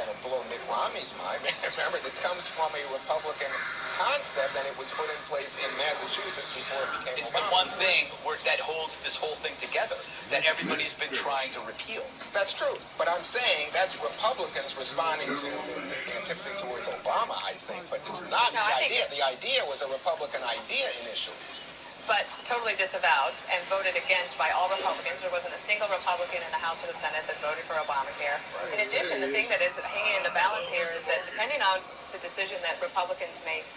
kind of blow Mitt Romney's mind. Remember, it comes from a Republican concept, and it was put in place in Massachusetts before it became It's Obama. the one thing that holds this whole thing together, that everybody's been trying to repeal. That's true, but I'm saying that's Republicans responding to the antipathy towards Obama, I think, but it's not the idea. The idea was a Republican idea initially. But totally disavowed and voted against by all Republicans. There wasn't a single Republican in the House or the Senate that voted for Obamacare. In addition, the thing that is hanging in the balance here is that depending on the decision that Republicans make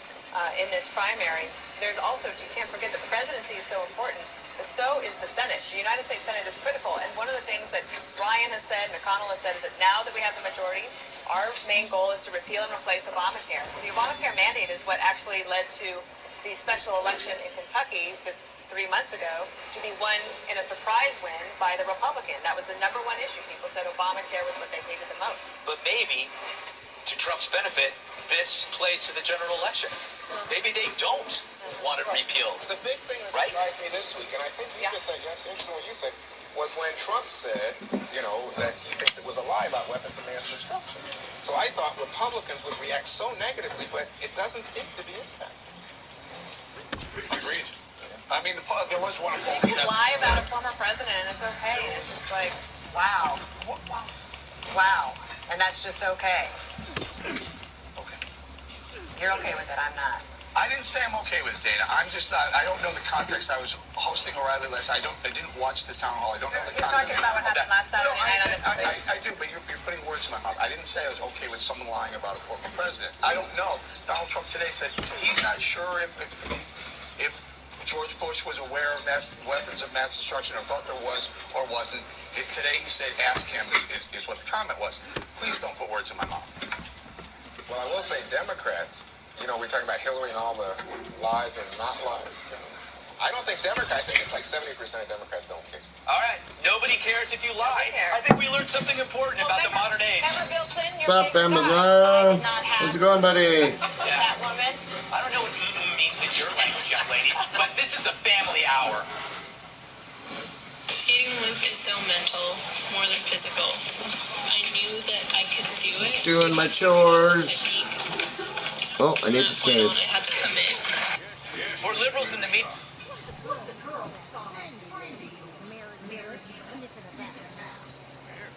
in this primary, there's also, you can't forget, the presidency is so important, but so is the Senate. The United States Senate is critical. And one of the things that Ryan has said, McConnell has said, is that now that we have the majority, our main goal is to repeal and replace Obamacare. The Obamacare mandate is what actually led to the special election in Kentucky just 3 months ago to be won in a surprise win by the Republican. That was the #1 issue. People said Obamacare was what they hated the most. But maybe, to Trump's benefit, this plays to the general election. Maybe they don't want it repealed. The big thing that surprised me this week, and I think you just said, it's interesting what you said, was when Trump said, that he thinks it was a lie about weapons of mass destruction. So I thought Republicans would react so negatively, but it doesn't seem to be impacted. Agreed. I mean, there was one. You can lie about a former president, and it's okay. And it's just like, wow. Wow. And that's just okay. Okay. You're okay with it. I'm not. I didn't say I'm okay with it, Dana. I'm just not. I don't know the context. I was hosting O'Reilly last. I didn't watch the town hall. I don't know the context. You're talking about what happened last Saturday night. I do, but you're putting words in my mouth. I didn't say I was okay with someone lying about a former president. I don't know. Donald Trump today said he's not sure if George Bush was aware of weapons of mass destruction or thought there was or wasn't. Today he said, ask him, is what the comment was. Please don't put words in my mouth. Well, I will say Democrats, we're talking about Hillary and all the lies or not lies. I don't think I think it's like 70% of Democrats don't care. All right. Nobody cares if you lie. I think we learned something important about the modern age. What's up, Amazon? How's it going, buddy? That woman. I don't know what means in your language, young lady, but this is a family hour. Skating Luke is so mental, more than physical. I knew that I could do it. Doing my chores. Oh, I need to save. I had to come in. For liberals in the media.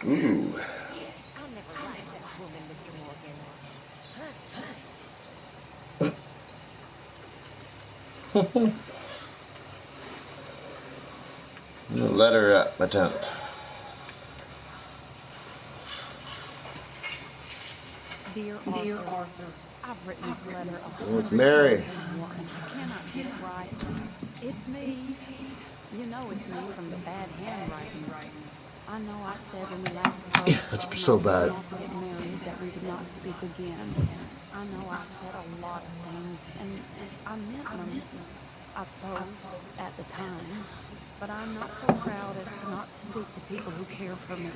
Ooh. Let her up, my tent. Dear Arthur, I've written this letter. Oh, it's Mary. I cannot get it right. It's me. You know it's me from the bad handwriting. I know I said when we last spoke That's so bad. to get married that we would not speak again. I know I said a lot of things, and I meant them, I suppose, at the time. But I'm not so proud as to not speak to people who care for me,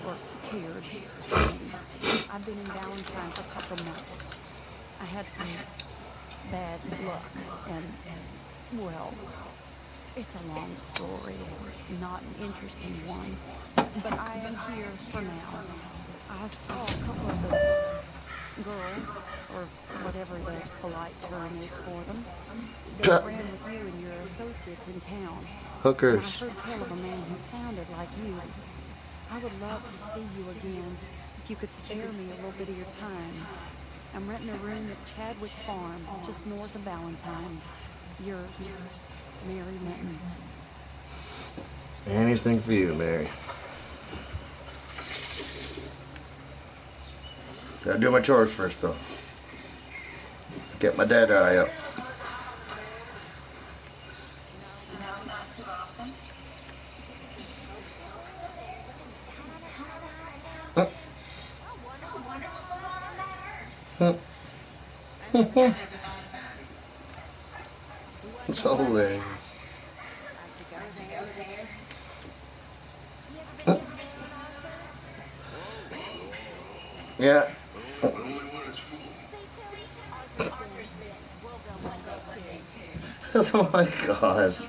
or cared for me. I've been in Valentine for a couple months. I had some bad luck, and, well, it's a long story, not an interesting one. But I am here for now. I saw a couple of the girls, or whatever the polite term is for them, that ran with you and your associates in town. Hookers. And I heard tell of a man who sounded like you. I would love to see you again, if you could spare me a little bit of your time. I'm renting a room at Chadwick Farm, just north of Valentine. Yours, Mary Linton. Anything for you, Mary. Gotta do my chores first, though. Get my dead eye up. It's hilarious. Yeah. Oh my gosh.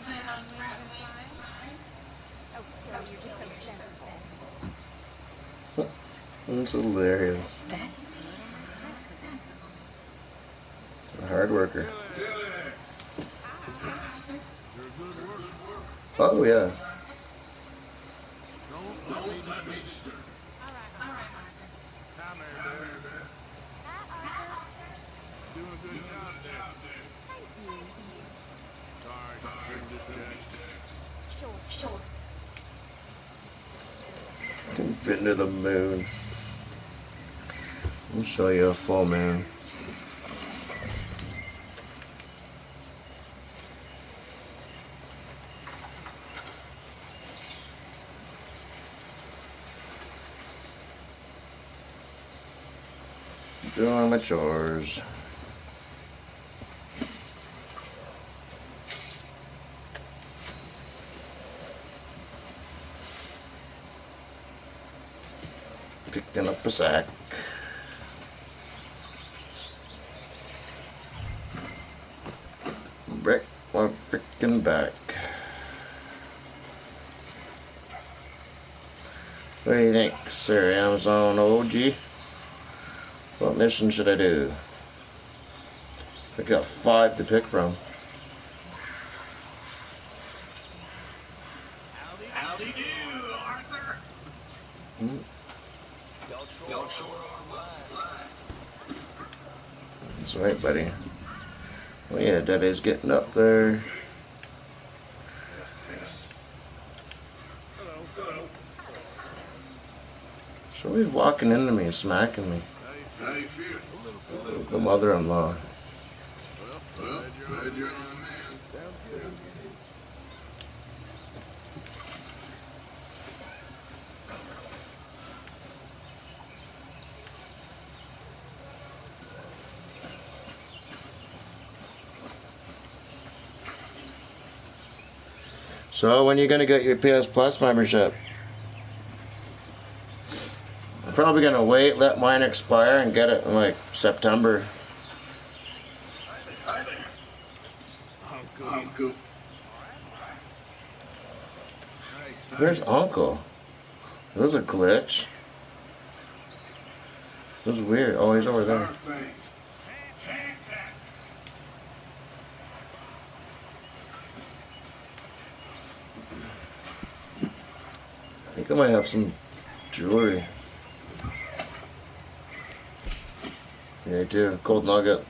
It's hilarious. A hard worker. Oh yeah. Don't need to stir. Hi, Mary Beth. You're doing a good job there. Sorry, shouldn't just check. Been to the moon. I'll show you a full moon. Doing my chores. Picking up a sack. Break my freaking back. What do you think, Sir Amazon OG? What mission should I do? I got 5 to pick from. Howdy do, Arthur. That's right, buddy. Well, yeah, Daddy's getting up there. So he's walking into me and smacking me. How you feel? The mother-in-law. Well, glad you're on, man. Sounds good. So when are you gonna get your PS Plus membership? I'm probably gonna wait, let mine expire, and get it in like September. Hi there. Uncle. Where's Uncle? That was a glitch. That was weird. Oh, he's over there. I think I might have some jewelry. Yeah, I do. Gold nugget.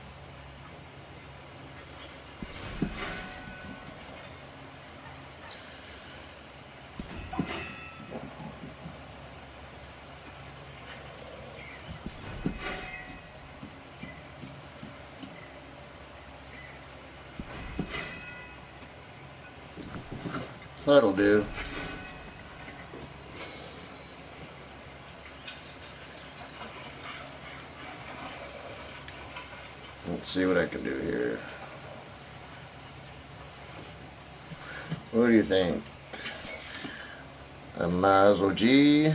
That'll do. Let's see what I can do here. What do you think? A Mazel G.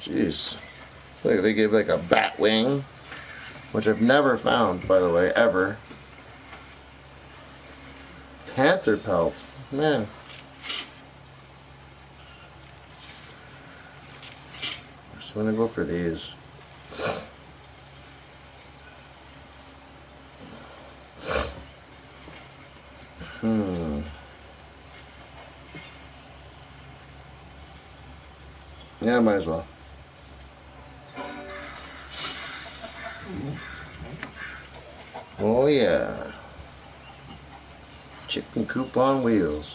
Jeez. Look, they gave like a bat wing, which I've never found, by the way, ever. Panther pelt. Man. So I'm gonna go for these. Yeah, might as well. Oh yeah. Chicken coop on wheels.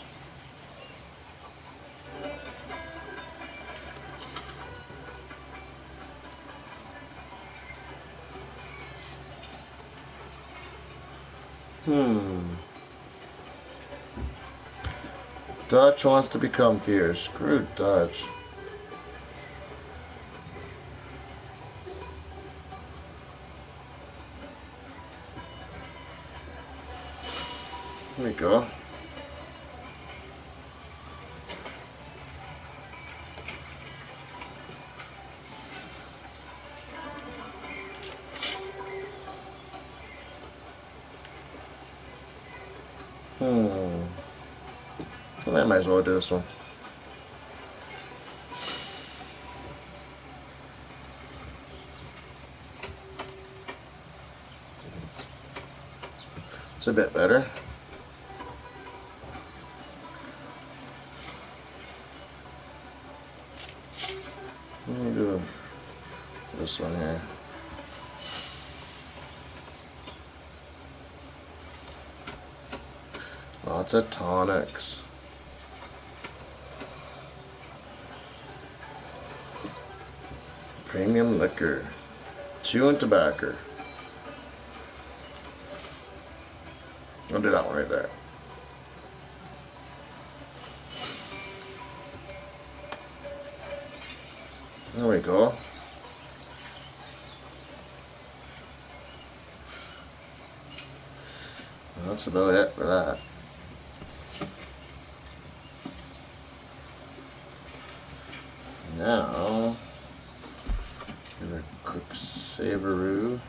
Dutch wants to become fierce. Screw Dutch. There we go. Well, I might as well do this one. It's a bit better. Let me do this one here. Lots of tonics. Premium liquor. Chewing tobacco. I'll do that one right there. There we go. That's about it for that. Now, give it a quick savoroo.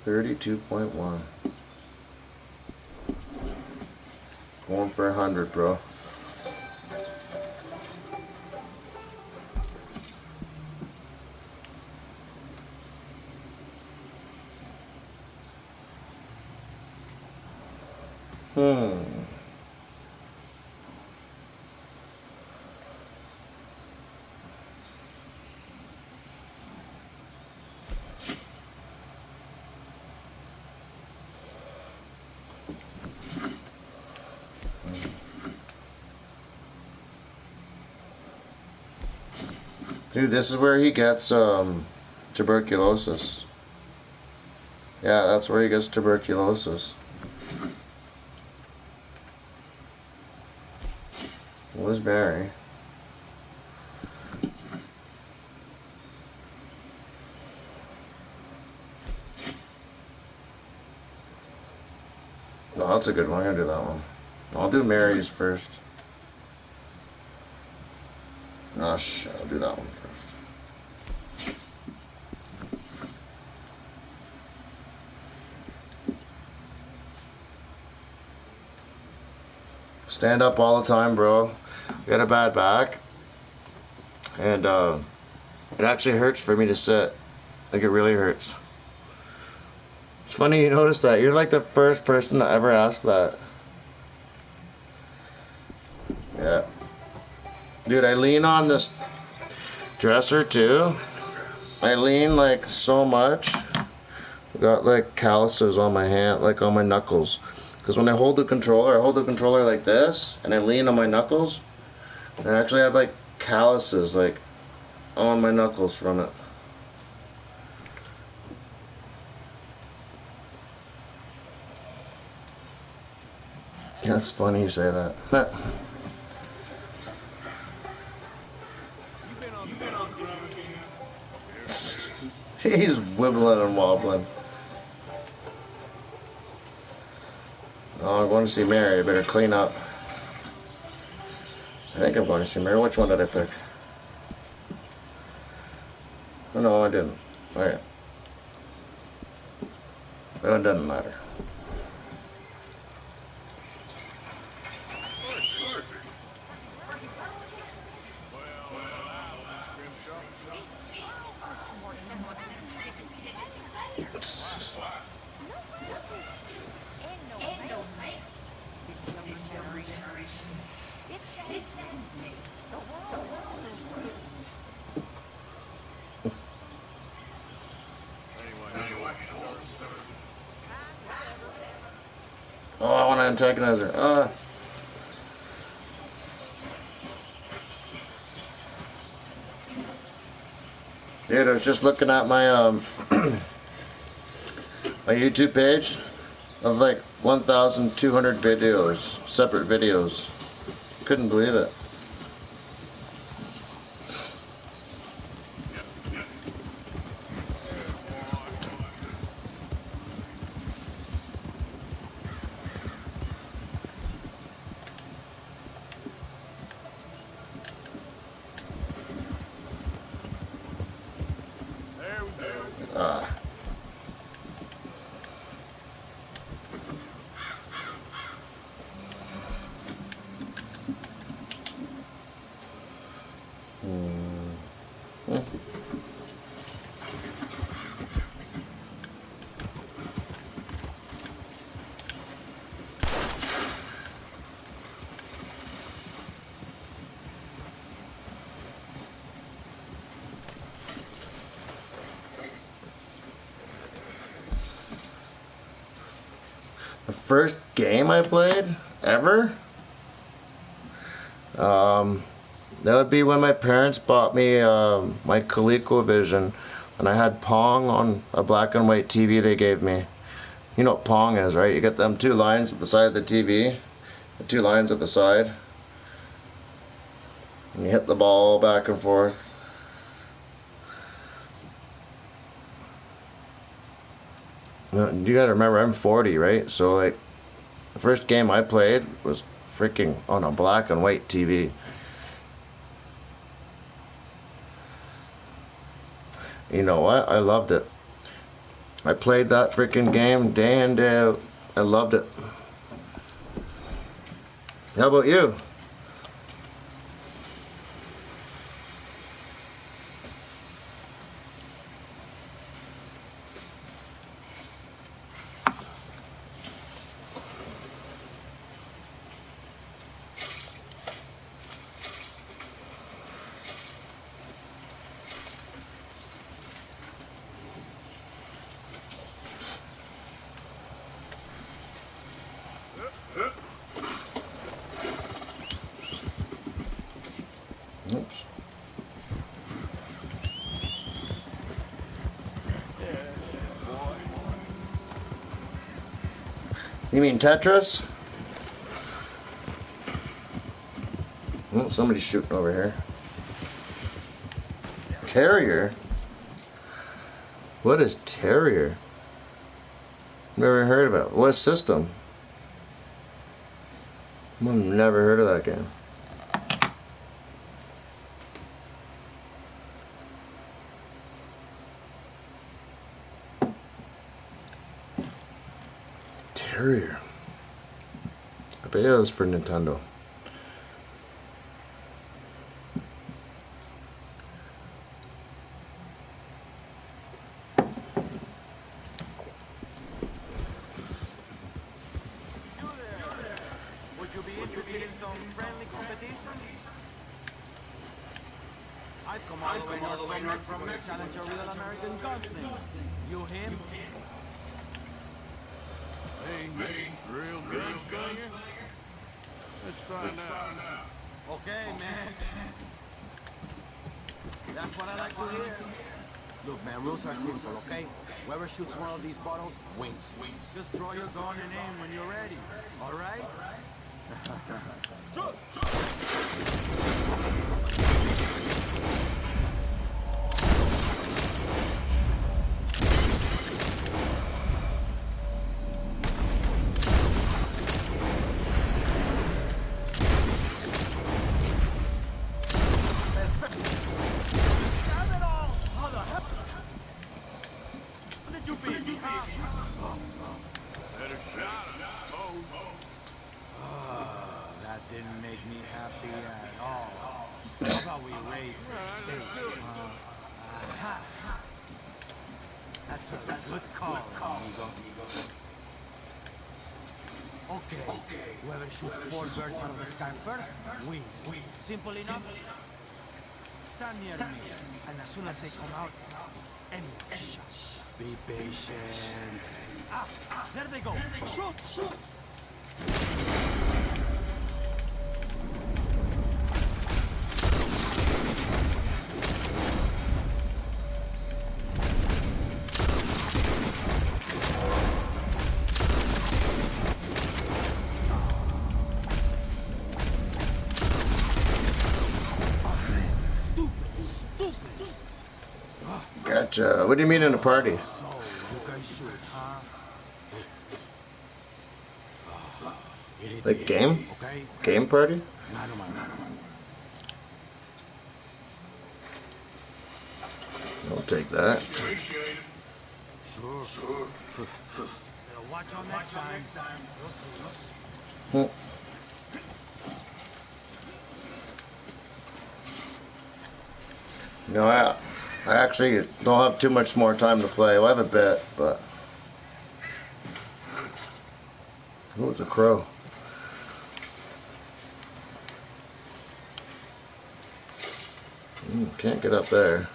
$32.1. Going for 100, bro. Dude, this is where he gets tuberculosis. Yeah, that's where he gets tuberculosis. Where's Barry? No, that's a good one. I'm gonna do that one. I'll do Mary's first. Oh shit, I'll do that one first. Stand up all the time, bro. I got a bad back, and it actually hurts for me to sit. Like, it really hurts. It's funny you noticed that. You're like the first person to ever ask that. Yeah. Dude, I lean on this dresser too. I lean like so much. I got like calluses on my hand, like on my knuckles. Because when I hold the controller like this, and I lean on my knuckles, I actually have like calluses like on my knuckles from it. That's funny you say that. He's wibbling and wobbling. Oh, I'm going to see Mary. I better clean up. I think I'm going to see Mary. Which one did I pick? Oh, no, I didn't. Alright. Well, it doesn't matter. Oh, I want to antagonize her. Dude, I was just looking at my my YouTube page of like 1,200 videos, separate videos. Couldn't believe it. The first game I played ever? That would be when my parents bought me my ColecoVision, and I had Pong on a black and white TV they gave me. You know what Pong is, right? You get them two lines at the side of the TV, the two lines at the side, and you hit the ball back and forth. You gotta remember, I'm 40, right? So, like, the first game I played was freaking on a black and white TV. You know what? I loved it. I played that freaking game day in, day out. I loved it. How about you? Oops. You mean Tetris? Oh, somebody's shooting over here. Terrier? What is Terrier? Never heard of it. What system? I've never heard of that game. Terrier. I bet that was for Nintendo. Would you be interested in some friendly competition? I've come all the way north from Mexico to challenge a real American gunslinger. You him? Hey, real gunslinger? Let's find out. Okay, man. That's what I like to hear. Look, man, rules are simple, okay? Whoever shoots one of these bottles wins. Just throw your gun and aim when you're ready, all right? Shoot! Better shot, I suppose. That didn't make me happy at all. How about we raise the stakes, huh? That's a good call, amigo. Okay, whoever shoots 4 birds out of the sky first wins. Simple enough? Stand near me, and as soon as they come out, it's anyone's shot. Be patient. Ah, there they go. Shoot! Gotcha. What do you mean in a party? So, you guys shoot, huh? Like game? Okay? Game party? I'll take that. Sure. Watch on next time. No, I actually don't have too much more time to play. I have a bit, but... Oh, it's a crow. Can't get up there.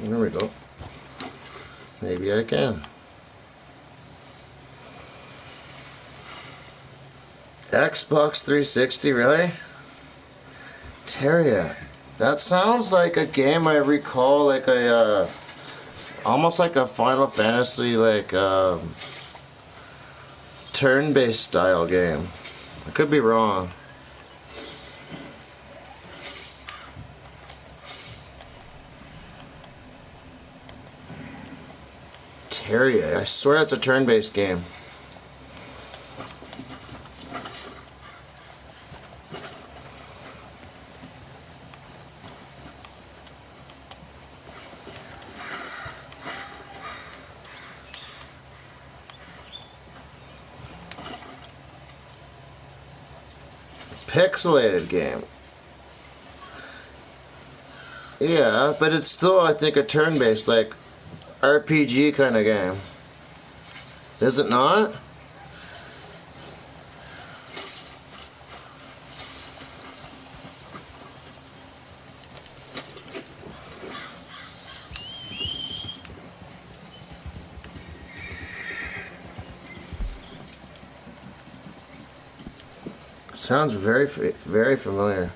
There we go. Maybe I can. Xbox 360, really? Terria. That sounds like a game I recall, like a, almost like a Final Fantasy, like, turn-based style game. I could be wrong. Terria. I swear it's a turn-based game. Pixelated game. Yeah, but it's still, I think, a turn-based, like, RPG kind of game. Is it not? Sounds very, very familiar.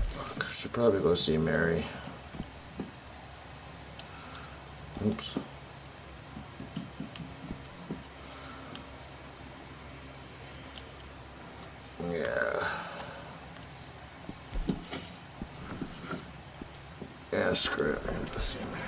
Fuck, I should probably go see Mary. Oops. Yeah. Yeah, screw it. I'm gonna go see Mary.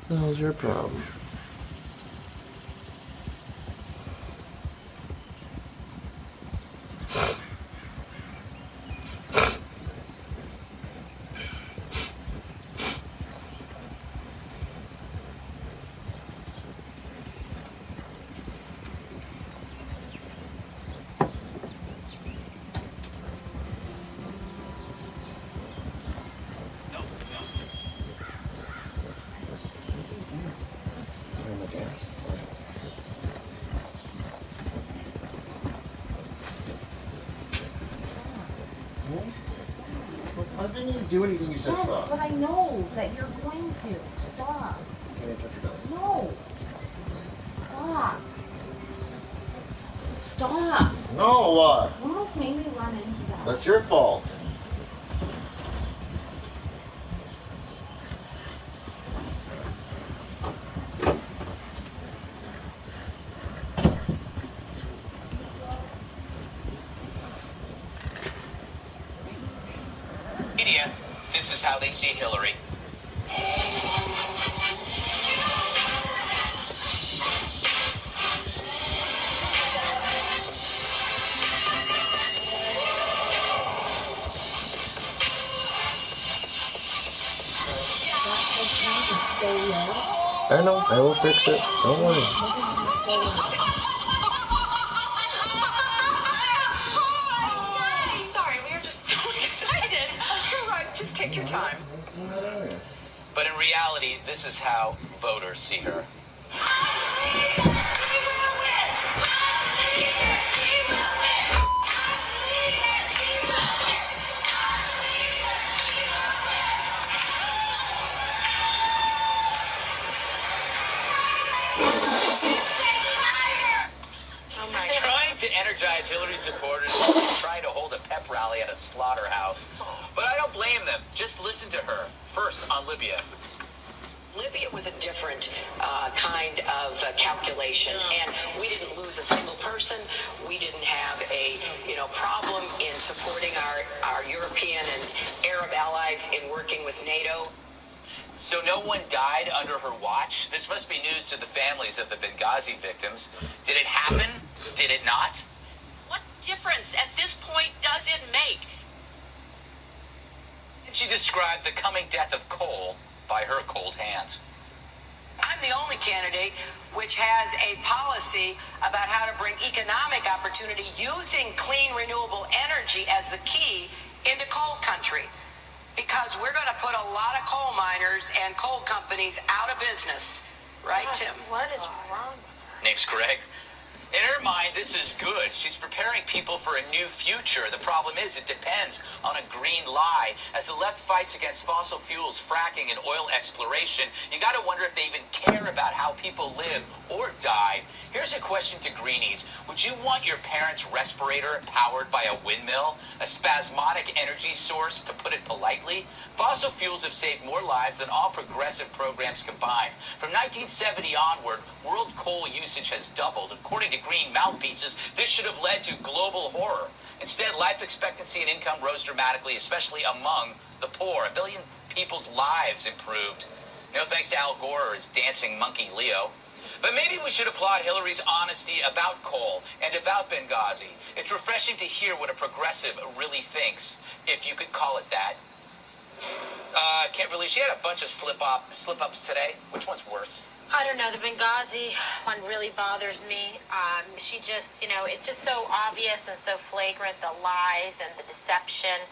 What the hell's your problem? I didn't even do anything. You said yes, stop. But I know that you're going to. Stop. Can't touch your belly. No. Stop. Stop. No, what? You almost made me run into that. That's your fault. Media, this is how they see Hillary. I know. I will fix it. Don't worry. Sorry, we were just so excited. Come on, just take your time. But in reality, this is how voters see her. Trying to energize Hillary supporters and trying to hold a pep rally at a slaughterhouse. But I don't blame them. Just listen to her. First, on Libya. Libya was a different kind of calculation, and we didn't lose a single person. We didn't have a problem in supporting our European and Arab allies in working with NATO. So no one died under her watch? This must be news to the families of the Benghazi victims. Did it happen? Did it not? What difference? At this point, she described the coming death of coal by her cold hands. I'm the only candidate which has a policy about how to bring economic opportunity using clean, renewable energy as the key into coal country. Because we're going to put a lot of coal miners and coal companies out of business. Right, Tim? What is wrong with her? Name's Greg. In her mind, this is good. She's preparing people for a new future. The problem is it depends on a green lie. As the left fights against fossil fuels, fracking, and oil exploration, you got to wonder if they even care about how people live or die. Here's a question to greenies. Would you want your parents' respirator powered by a windmill? A spasmodic energy source, to put it politely? Fossil fuels have saved more lives than all progressive programs combined. From 1970 onward, world coal usage has doubled. According to green mouthpieces, this should have led to global horror. Instead, life expectancy and income rose dramatically, especially among the poor. 1 billion people's lives improved. No thanks to Al Gore or his dancing monkey Leo. But maybe we should applaud Hillary's honesty about coal and about Benghazi. It's refreshing to hear what a progressive really thinks, if you could call it that. Can't really. She had a bunch of slip-ups today. Which one's worse? I don't know. The Benghazi one really bothers me. She just, it's just so obvious and so flagrant, the lies and the deception,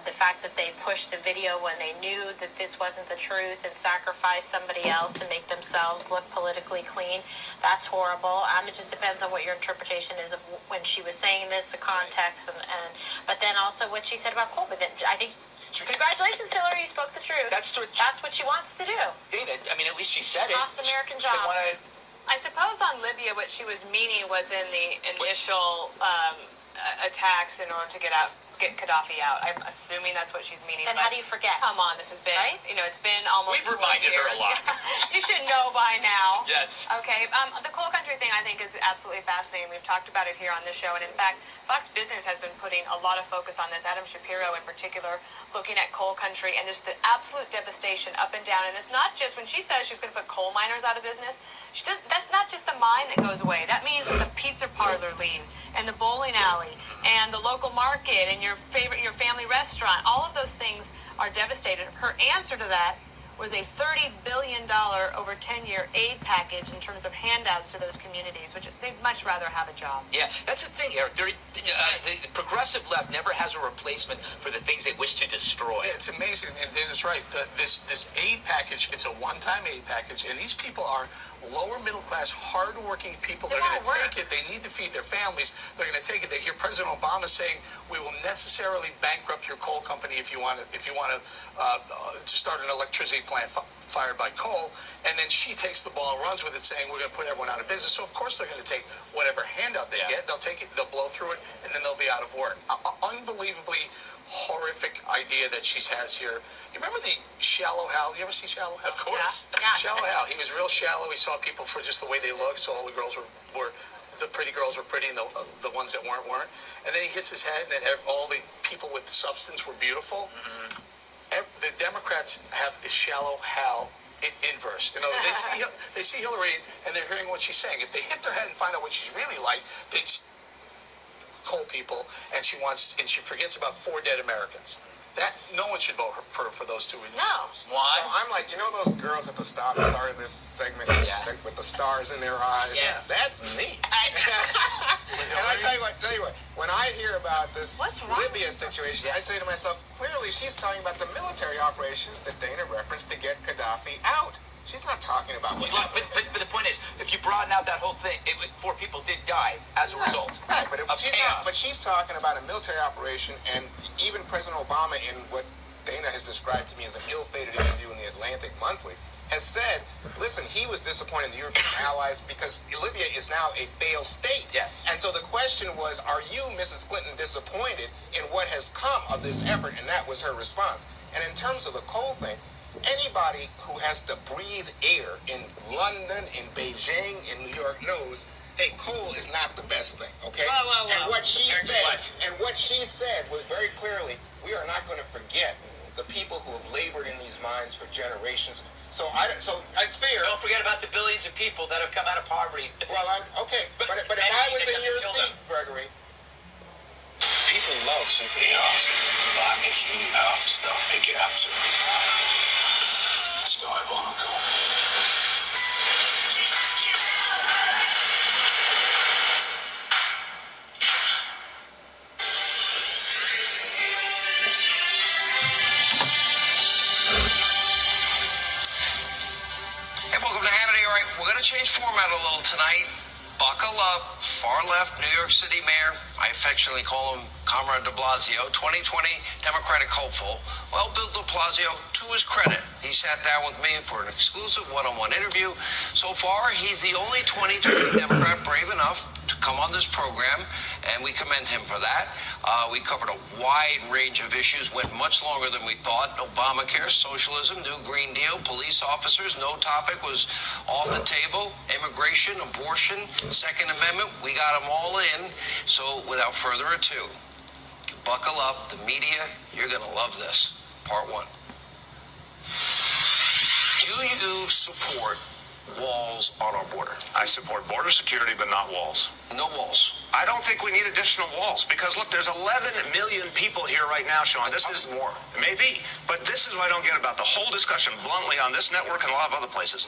the fact that they pushed the video when they knew that this wasn't the truth and sacrificed somebody else to make themselves look politically clean. That's horrible. It just depends on what your interpretation is of when she was saying this, the context, but then also what she said about coal. But then I think, congratulations, Hillary, you spoke the truth. That's what she wants to do. Dana, I mean, at least she said it. Cost American job. I suppose on Libya what she was meaning was in the initial attacks in order to get Gaddafi out. I'm assuming that's what she's meaning. Then how do you forget? Come on, this has been, right? It's been almost 4 years. We've reminded her a lot. You should know by now. Yes. Okay. The coal country thing I think is absolutely fascinating. We've talked about it here on this show, and in fact, Fox Business has been putting a lot of focus on this. Adam Shapiro, in particular, looking at coal country and just the absolute devastation up and down. And it's not just when she says she's going to put coal miners out of business. That's not just the mine that goes away. That means that the pizza parlor leaves, and the bowling alley, and the local market, and your family restaurant. All of those things are devastated. Her answer to that was a $30 billion over 10-year aid package in terms of handouts to those communities, which they'd much rather have a job. Yeah, that's the thing, Eric. The progressive left never has a replacement for the things they wish to destroy. Yeah, it's amazing, and Dana's right. This aid package, it's a one-time aid package, and these people are lower middle class, hard-working people. They're going to take it. They need to feed their families. They're going to take it. They hear President Obama saying, "We will necessarily bankrupt your coal company if you want to start an electricity plant fired by coal." And then she takes the ball, runs with it, saying, "We're going to put everyone out of business." So of course they're going to take whatever handout they get. They'll take it. They'll blow through it, and then they'll be out of work. Unbelievably horrific idea that she has here. You remember the Shallow Hal? You ever see Shallow Hal? Of course. Yeah. Shallow Hal. He was real shallow. He saw people for just the way they looked, so all the girls were the pretty girls were pretty, and the ones that weren't. And then he hits his head, and then all the people with substance were beautiful. Mm-hmm. The Democrats have the Shallow Hal inverse. They see Hillary, and they're hearing what she's saying. If they hit their head and find out what she's really like, they coal people, and she forgets about 4 dead Americans. That no one should vote for those two. No. Why? So I'm like, those girls at the start of this segment with the stars in their eyes. Yeah. That's me. And I tell you what, when I hear about this Libya situation, I say to myself, clearly she's talking about the military operation that Dana referenced to get Gaddafi out. She's not talking about what happened. But the point is, if you broaden out that whole thing, 4 people did die as a result. Right, but she's talking about a military operation, and even President Obama, in what Dana has described to me as an ill-fated interview in the Atlantic Monthly, has said, listen, he was disappointed in the European allies because Libya is now a failed state. Yes. And so the question was, are you, Mrs. Clinton, disappointed in what has come of this effort? And that was her response. And in terms of the coal thing, anybody who has to breathe air in London, in Beijing, in New York knows, hey, coal is not the best thing, okay? Well. And what she said was very clearly, we are not going to forget the people who have labored in these mines for generations. So it's fair. Don't forget about the billions of people that have come out of poverty. Well, okay, but if I was in your seat, Gregory, people love somebody else. If you need office stuff, pick it up too. It's diabolical. Hey, welcome to Hannity. All right, we're going to change format a little tonight. Buckle up. Far left New York City mayor, I affectionately call him Comrade de Blasio, 2020 Democratic hopeful. Well, Bill de Blasio, to his credit, he sat down with me for an exclusive one-on-one interview. So far, he's the only 2020 Democrat brave enough to come on this program, and we commend him for that. We covered a wide range of issues, went much longer than we thought. Obamacare, socialism, new Green Deal, police officers, no topic was off the table. Immigration, abortion, Second Amendment, we got them all in. So without further ado, buckle up, the media, you're going to love this. Part one. Do you support walls on our border? I support border security, but not walls. No walls. I don't think we need additional walls because, look, there's 11 million people here right now, Sean. This is more. Maybe. But this is what I don't get about the whole discussion bluntly on this network and a lot of other places.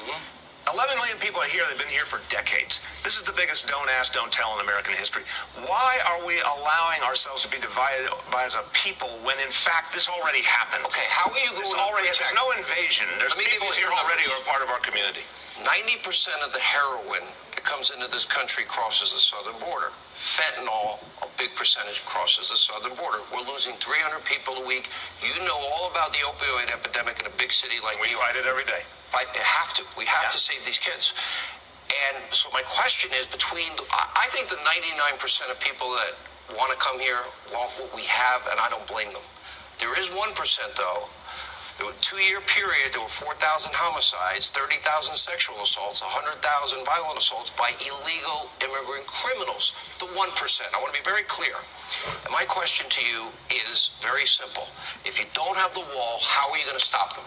11 million people are here. They've been here for decades. This is the biggest don't ask, don't tell in American history. Why are we allowing ourselves to be divided by as a people when, in fact, this already happened? Okay, how are you going to protect? There's no invasion. There's people here already who are part of our community. 90% of the heroin that comes into this country crosses the southern border. Fentanyl, a big percentage, crosses the southern border. We're losing 300 people a week. You know all about the opioid epidemic in a big city like New York. We fight it every day. We have to save these kids. And so my question is I think the 99% of people that want to come here want what we have, and I don't blame them. There is 1%, though. There was a 2-year period, there were 4,000 homicides, 30,000 sexual assaults, 100,000 violent assaults by illegal immigrant criminals. The 1%. I want to be very clear. And my question to you is very simple. If you don't have the wall, how are you going to stop them?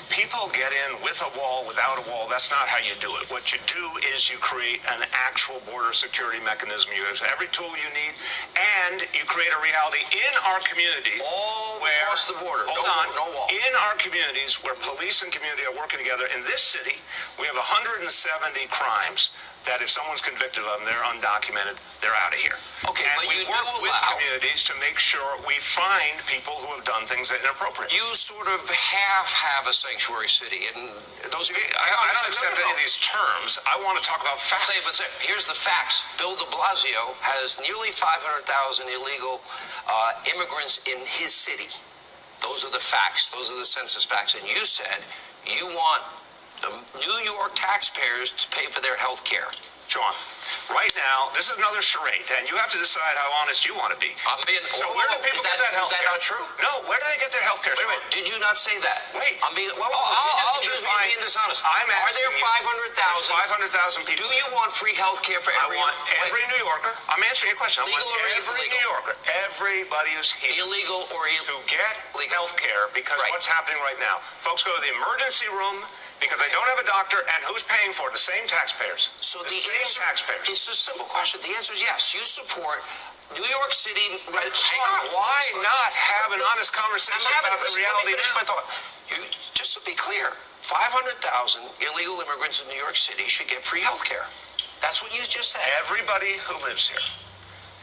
People get in with a wall, without a wall. That's not how you do it. What you do is you create an actual border security mechanism. You use every tool you need, and you create a reality in our communities. All across the border. No wall. In our communities where police and community are working together. In this city, we have 170 crimes that if someone's convicted of them, they're undocumented, they're out of here. Okay, and but we work with communities to make sure we find people who have done things that are inappropriate. You sort of half have a sanctuary city, and those are... I don't accept any of these terms. I want to talk about facts. Here's the facts. Bill de Blasio has nearly 500,000 illegal immigrants in his city. Those are the facts. Those are the census facts. And you said you want the New York taxpayers to pay for their health care. Sean, right now, this is another charade, and you have to decide how honest you want to be. So where do people get that health care? Is that not true? No, where do they get their health care? Wait a minute, did you not say that? Wait. I'll just be being dishonest. Are there 500,000? 500,000 people. Do you want free health care for everyone? I want every New Yorker. I'm answering your question. Legal or every New Yorker. Everybody who's here. Illegal or illegal. To get health care because what's happening right now. Folks go to the emergency room because they don't have a doctor, and who's paying for it? The same taxpayers. So the same taxpayers. It's a simple question. The answer is yes. You support New York City. Hang on. Why not have an honest conversation about the reality? Just to be clear, 500,000 illegal immigrants in New York City should get free health care. That's what you just said. Everybody who lives here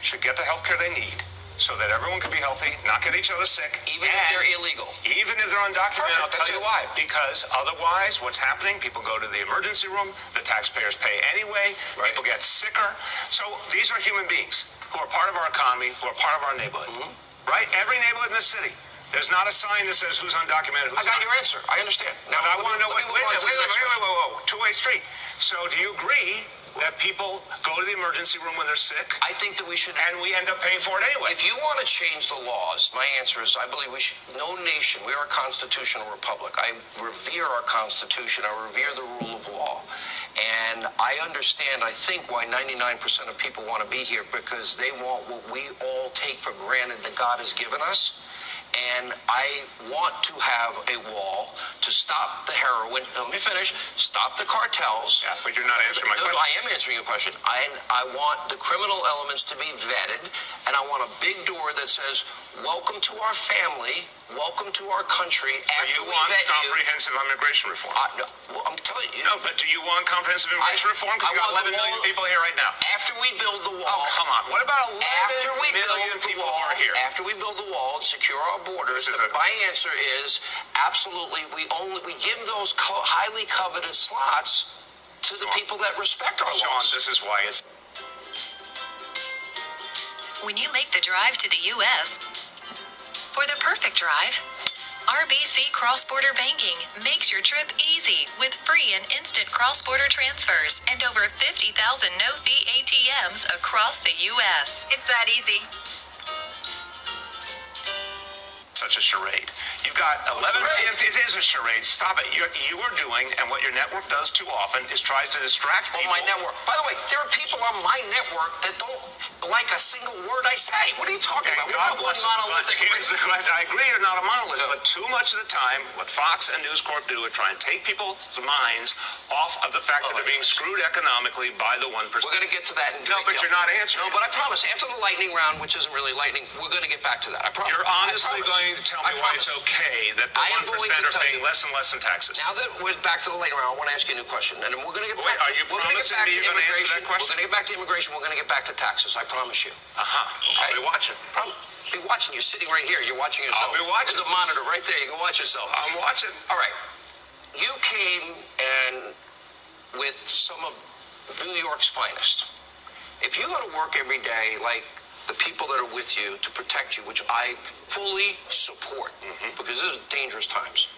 should get the health care they need, so that everyone can be healthy, not get each other sick. Even if they're illegal. Even if they're undocumented, I'll tell you why. Because otherwise, what's happening, people go to the emergency room, the taxpayers pay anyway, people get sicker. So these are human beings who are part of our economy, who are part of our neighborhood. Right? Every neighborhood in this city. There's not a sign that says who's undocumented, who's I got your answer. I understand. Now, I want to know, wait, whoa. Two-way street. So do you agree that people go to the emergency room when they're sick? I think that we should. And we end up paying for it anyway. If you want to change the laws, my answer is I believe we should. No nation. We are a constitutional republic. I revere our Constitution. I revere the rule of law. And I understand, I think, why 99% of people want to be here, because they want what we all take for granted that God has given us. And I want to have a wall to stop the heroin. Let me finish. Stop the cartels. Yeah, but you're not answering my question. I am answering your question. I want the criminal elements to be vetted, and I want a big door that says, welcome to our family, welcome to our country. So you want comprehensive immigration reform? No, well, I'm telling you. No, but do you want comprehensive immigration reform? Because you got 11 million people here right now. After we build the wall. Oh, come on. What about 11 million people who are here? After we build the wall and secure our borders, my answer is absolutely. We give those highly coveted slots to the people that respect our laws. Sean, this is why it's. When you make the drive to the U.S. for the perfect drive, RBC Cross-Border Banking makes your trip easy with free and instant cross-border transfers and over 50,000 no-fee ATMs across the U.S. It's that easy. Such a charade. You've got 11 million. It is a charade. Stop it. You are doing, and what your network does too often is tries to distract people. My network. By the way, there are people on my network that don't like a single word I say. What are you talking about? God bless I agree you're not a monolith, but too much of the time, what Fox and News Corp do is try and take people's minds off of the fact that they're being screwed economically by the 1%. We're going to get to that in No, but you're not answering. No, but I promise, after the lightning round, which isn't really lightning, we're going to get back to that. I promise. You're honestly going to tell me why it's okay that the 1% are paying less and less in taxes. Now that we're back to the lightning round, I want to ask you a new question. And we're going to get back. Are you promising me you're going to answer that question? We're going to get back to immigration. We're going to get back to taxes. I promise you. Okay? I'll be watching. Be watching. You're sitting right here. You're watching yourself. I'll be watching. There's a monitor right there. You can watch yourself. I'm watching. All right. You came and with some of New York's finest. If you go to work every day like the people that are with you to protect you, which I fully support, because this is dangerous times,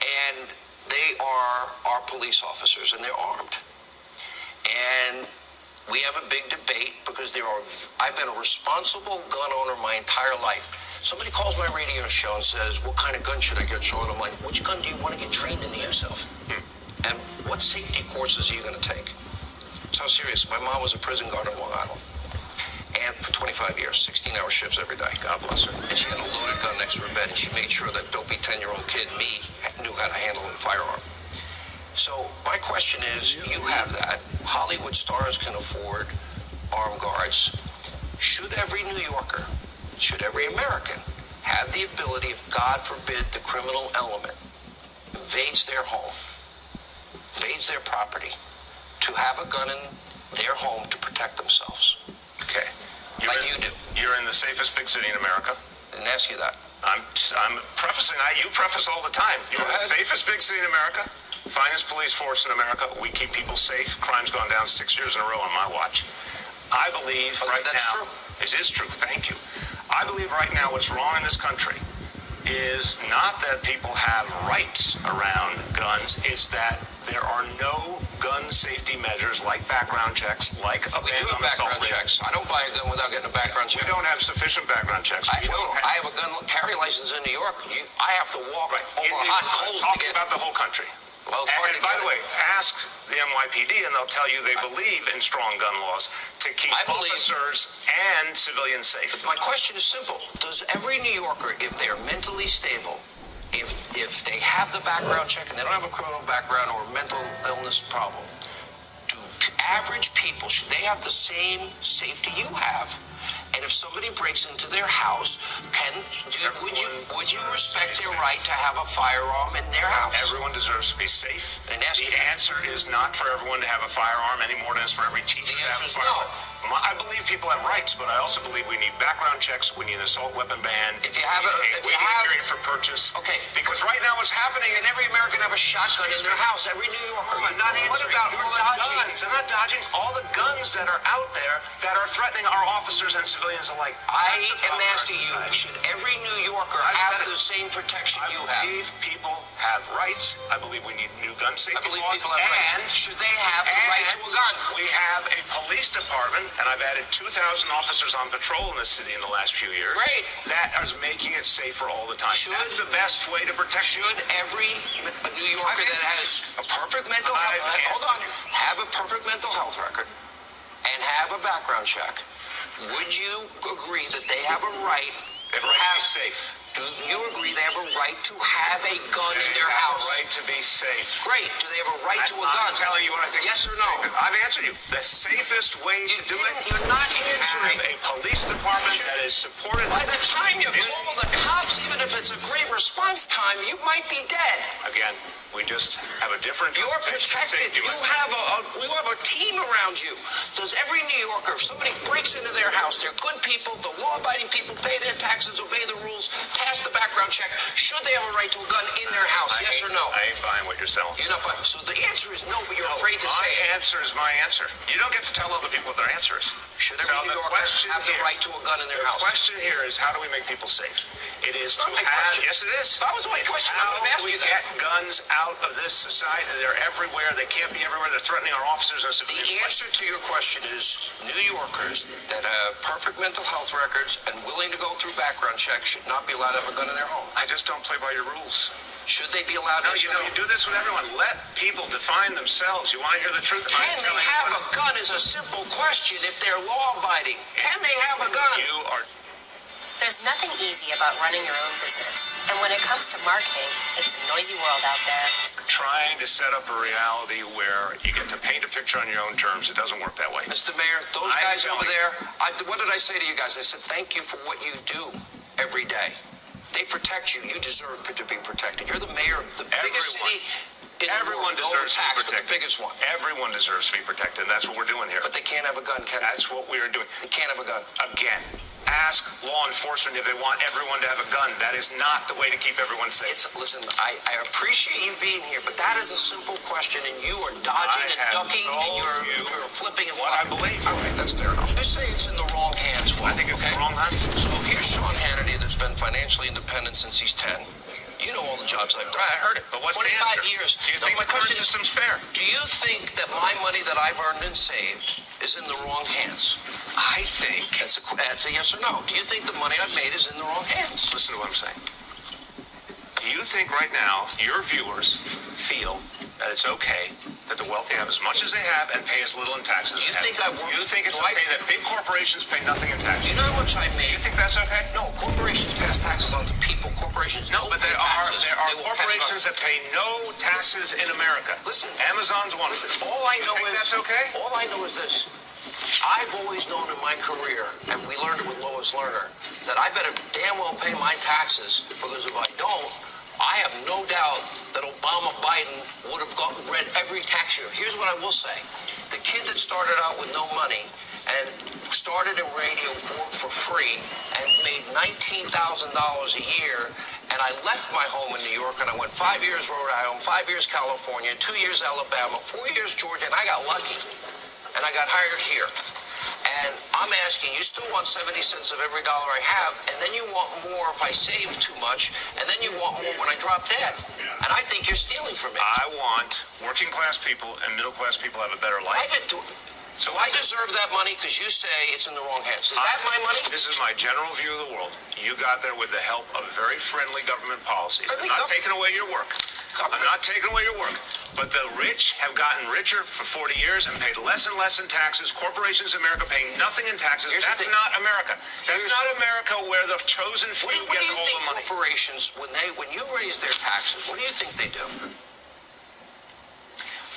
and they are our police officers, and they're armed. And we have a big debate because I've been a responsible gun owner my entire life. Somebody calls my radio show and says, what kind of gun should I get, Sean? I'm like, which gun do you want to get trained in the use of? And what safety courses are you going to take? So serious. My mom was a prison guard on Long Island. And for 25 years, 16-hour shifts every day. God bless her. And she had a loaded gun next to her bed, and she made sure that dopey 10-year-old kid, me, knew how to handle a firearm. So my question is, you have that. Hollywood stars can afford armed guards. Should every New Yorker, should every American have the ability, if God forbid the criminal element invades their home, invades their property, to have a gun in their home to protect themselves? Okay. You do. You're in the safest big city in America. I didn't ask you that. I'm prefacing. You preface all the time. You're the safest big city in America. Finest police force in America. We keep people safe. Crime's gone down 6 years in a row on my watch. I believe that's now. True. It is true. Thank you. I believe right now what's wrong in this country is not that people have rights around guns. It's that there are no gun safety measures like background checks, like a We do have background checks. I don't buy a gun without getting a background check. We don't have sufficient background checks. I have a gun carry license in New York. I have to walk over hot coals to get. About the whole country. Well, it's hard and by the way, ask the NYPD and they'll tell you they believe in strong gun laws to keep officers and civilians safe. My question is simple. Does every New Yorker, if they're mentally stable, if they have the background check and they don't have a criminal background or mental illness problem, do average people, should they have the same safety you have? And if somebody breaks into their house, would you respect their right to have a firearm in their house? Everyone deserves to be safe. And the answer is not for everyone to have a firearm any more than it's for every teacher to have a firearm. I believe people have rights, but I also believe we need background checks. We need an assault weapon ban. If you have we need a period for purchase. Okay. Because right now what's happening, and every American have a shotgun in their house. Every New Yorker. You're not answering. You're dodging. I'm not dodging. All the guns that are out there that are threatening our officers and civilians alike. I am asking you, should every New Yorker have the same protection you have? I believe people have rights. I believe we need new gun safety laws. People have rights. And should they have the right to a gun? We have a police department, and I've added 2,000 officers on patrol in this city in the last few years. Great. That is making it safer all the time. That's the best way to protect. Should every New Yorker that has a perfect mental health, have a perfect mental health record and have a background check, would you agree that they have a right to be safe? Do you agree they have a right to have a gun in their house? They have a right to be safe. Great. Do they have a right to a gun? I'm telling you what I think. Yes or no? I've answered you. The safest way to do it. You're not answering. Have a police department that is supported. By the time you call the cops, even if it's a great response time, you might be dead. Again, we just have a different. You're protected. You have a team around you. Does every New Yorker, if somebody breaks into their house, they're good people, the law-abiding people, pay their taxes, obey the rules, pass the background check, should they have a right to a gun in their house? Yes or no? I ain't buying what you're selling. You're not buying. So the answer is no, but you're afraid to say it. My answer is my answer. You don't get to tell other people what their answer is. Should every New Yorker have the right to a gun in their house? The question here is, how do we make people safe? It is to my have. question. Yes, it is. If that was my question, I would have asked you that. How do we get guns out of this society? They're everywhere. They can't be everywhere. They're threatening our officers and civilians. The answer to your question is New Yorkers that have perfect mental health records and willing to go through background checks should not be allowed to have a gun in their home. I just don't play by your rules. Should they be allowed to? No, you know, you do this with everyone. Let people define themselves. You want to hear the truth? Can they have a gun is a simple question if they're law-abiding. Can they have a gun? You are... There's nothing easy about running your own business. And when it comes to marketing, it's a noisy world out there. Trying to set up a reality where you get to paint a picture on your own terms, it doesn't work that way. Mr. Mayor, those guys over there, what did I say to you guys? I said, thank you for what you do every day. They protect you. You deserve to be protected. You're the mayor of the biggest city in the world. Deserves to be The protected. biggest one. Everyone deserves to be protected. That's what we're doing here. But they can't have a gun, can they? That's what we are doing. They can't have a gun. Again, ask law enforcement if they want everyone to have a gun. That is not the way to keep everyone safe. Listen, I appreciate you being here, but that is a simple question, and you are dodging and ducking, and you're flipping and what I believe. All right, that's fair enough. You say it's in the wrong hands, Will. I think it's in the wrong hands. So here's Sean Hannity that's been financially independent since he's 10. You know all the jobs I've done. I heard it. But what's 25 the answer? years. Do you think the current system's fair? Do you think that my money that I've earned and saved is in the wrong hands? I think that's a yes or no. Do you think the money I've made is in the wrong hands? Listen to what I'm saying. Do you think right now your viewers feel that it's okay that the wealthy have as much as they have and pay as little in taxes? You think You think it's okay that big corporations pay nothing in taxes? Do you know how much I made? You think that's okay? No, corporations pass taxes on to people. Corporations No, but there are corporations that pay no taxes in America. Listen, Amazon's one. Listen, all I know is that's okay. All I know is this. I've always known in my career, and we learned it with Lois Lerner, that I better damn well pay my taxes, because if I don't, I have no doubt that Biden would have read every tax year. Here's what I will say. The kid that started out with no money and started in radio for free and made $19,000 a year, and I left my home in New York and I went 5 years Rhode Island, 5 years California, 2 years Alabama, 4 years Georgia, and I got lucky. And I got hired here. And I'm asking, you still want 70 cents of every dollar I have, and then you want more if I save too much, and then you want more when I drop dead. And I think you're stealing from me. I want working class people and middle class people to have a better life. So I deserve that money because you say it's in the wrong hands. Is that my money? This is my general view of the world. You got there with the help of very friendly government policies. I'm not taking away your work. I'm not taking away your work. But the rich have gotten richer for 40 years and paid less and less in taxes. Corporations in America paying nothing in taxes. That's not America. That's not America where the chosen few get all the money. Corporations, when you raise their taxes, what do you think they do?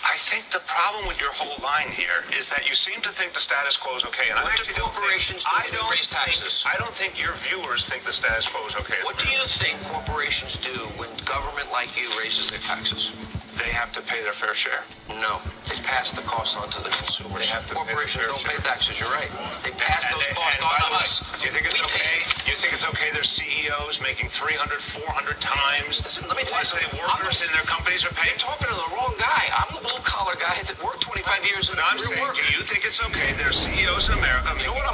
I think the problem with your whole line here is that you seem to think the status quo is okay. And what do corporations do when they raise taxes? I don't think your viewers think the status quo is okay. What do you think corporations do when government like you raises their taxes? They have to pay their fair share. No, they pass the cost on to the consumers. They have to Corporations don't pay taxes, you're right. They pass those costs on to us. You think it's okay? You think it's okay there's CEOs making 300, 400 times Listen, let me tell you something. Workers in their companies are paying? You're talking to the wrong guy. I'm the blue-collar guy that worked 25 years in I'm saying, work. do you think it's okay there's CEOs in America making 100,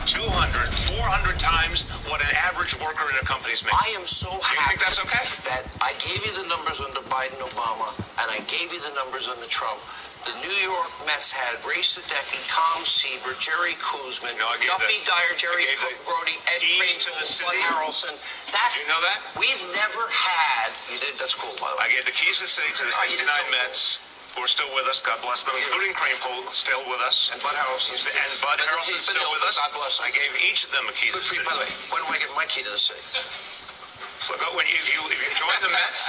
200, 400 times what an average worker in a company's making? I am so happy. You think that's okay? That I gave you the numbers under Biden, Obama, and I gave you the numbers under Trump. The New York Mets had Ray Sadecki, Tom Seaver, Jerry Kuzman, Duffy Dyer, Jerry Brody, Ed Greenfield, Bud Harrelson. You know that? We've never had. You did. That's cool, by the way. I gave the keys to the city to the 69 Mets. Who are still with us, God bless them, including Crane-Cole, still with us. And Bud Harrelson. And Bud Harrelson's still with us. God bless him. I gave each of them a key to the city. By the way, when do I get my key to the city? If you join the Mets.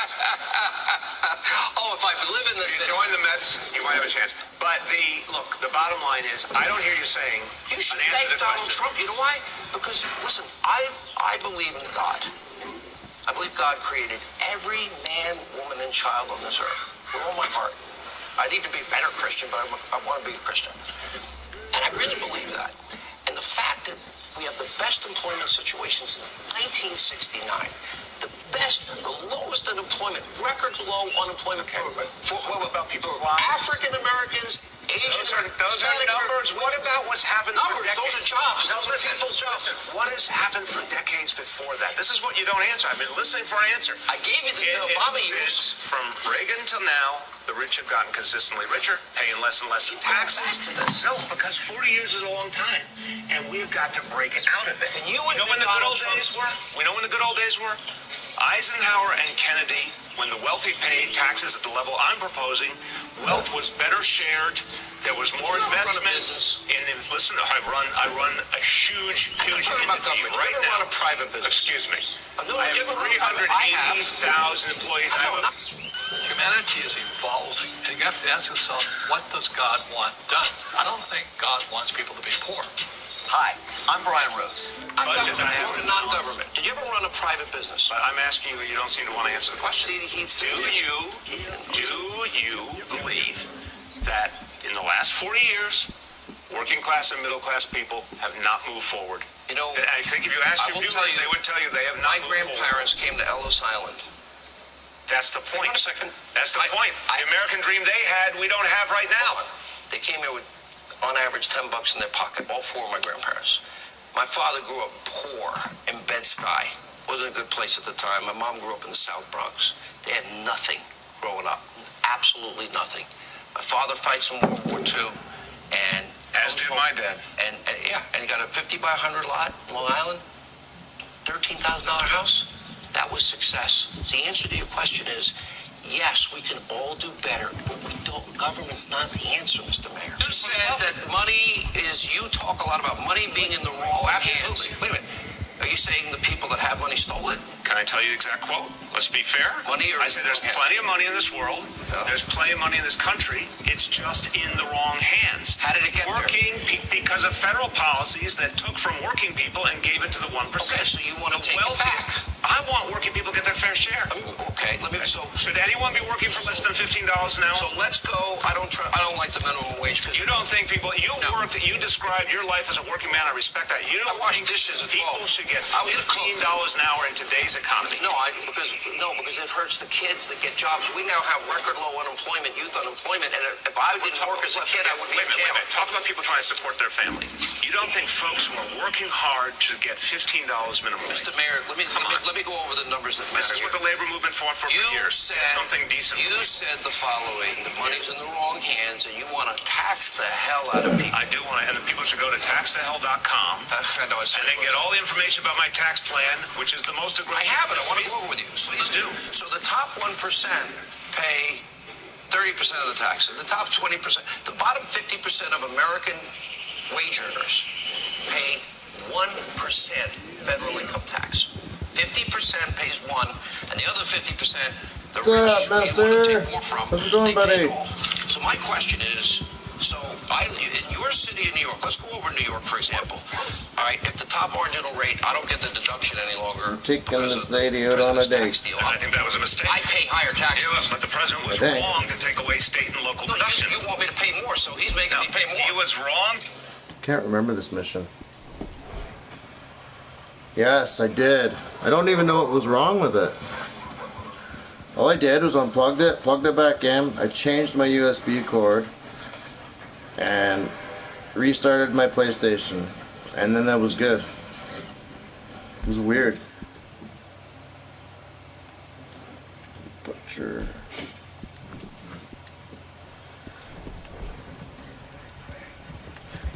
Oh, if I live in the If you city. join the Mets, you might have a chance. But the bottom line is, I don't hear you saying You should an answer thank to the Donald question. Trump. You know why? Because, listen, I believe in God. I believe God created every man, woman, and child on this earth with all my heart. I need to be a better Christian, but I want to be a Christian. And I really believe that. And the fact that we have the best employment situation since 1969, the lowest unemployment, record low unemployment What about people? African Americans, Asian Americans. Those are numbers. What about what's happened? Numbers, those are jobs. Those are people's jobs. Listen, what has happened for decades before that? This is what you don't answer. I've been listening for an answer. I gave you the Obama years. From Reagan till now, the rich have gotten consistently richer, paying less and less in taxes. Back to this. No, because 40 years is a long time, and we've got to break out of it. And you know when the good old days were? We know when the good old days were? Eisenhower and Kennedy, when the wealthy paid taxes at the level I'm proposing, wealth was better shared. There was more investment. Listen, I run a huge entity right now. Run a private business. Excuse me. No, I have 380,000 employees. Humanity is evolving, and you have to ask yourself, what does God want done? I don't think God wants people to be poor. Hi, I'm Brian Rose. I'm non-government. Did you ever run a private business? I'm asking you, you don't seem to want to answer the question. Do you believe that in the last 40 years, working class and middle class people have not moved forward? You know, I think if you ask your viewers, they would tell you they have not moved forward. My grandparents came to Ellis Island. That's the point. Wait a second. That's the point. The American dream they had, we don't have right now. They came here with, on average, $10 in their pocket. All four of my grandparents. My father grew up poor in Bed-Stuy. Wasn't a good place at the time. My mom grew up in the South Bronx. They had nothing growing up. Absolutely nothing. My father fights in World War II, and as did my dad. And he got a 50 by 100 lot, Long Island, $13,000 house. That was success. So the answer to your question is, yes, we can all do better, but we don't. Government's not the answer, Mr. Mayor. You said that money is, you talk a lot about money being in the wrong hands. Wait a minute. Are you saying the people that have money stole it? Can I tell you the exact quote? Let's be fair. I said there's plenty of money in this world. Yeah. There's plenty of money in this country. It's just in the wrong hands. How did it get there? Because of federal policies that took from working people and gave it to the 1%. Okay, so you want to take it back. I want working people to get their fair share. Okay, should anyone be working for less than $15 an hour? So let's go. I don't like the minimum wage because you don't think people. You described your life as a working man. I respect that. You don't wash dishes at 12. People should get $15 an hour in today's economy. No, because it hurts the kids that get jobs. We now have record low unemployment, youth unemployment, and if I didn't work as a kid, I would be in jail. Talk about people trying to support their family. You don't think folks who are working hard to get $15 minimum wage? Mr. Mayor, let me go over the numbers that matter. This is what the labor movement fought for years. Something decent. You said the following: the money's in the wrong hands, and you want to tax the hell out of people. I do want to, and the people should go to taxthehell.com. I know. And they get all the information about my tax plan, which is the most aggressive. I have it. I want to go over with you. Please do. So the top 1% pay 30% of the taxes. The top 20%, the bottom 50% of American wage earners pay 1% federal income tax. 50% pays 1%, and the other 50%, the rich you want to take more from. How's it going, buddy? So my question is, in your city of New York, let's go over New York, for example. All right, if the top marginal rate, I don't get the deduction any longer. I'm taking this lady out on a date. I think that was a mistake. I pay higher taxes. Yeah, but the president was wrong to take away state and local deduction. You want me to pay more, so he's making me pay more. He was wrong. Can't remember this mission. Yes, I did. I don't even know what was wrong with it. All I did was unplugged it, plugged it back in. I changed my USB cord and restarted my PlayStation, and then that was good. It was weird. Butcher.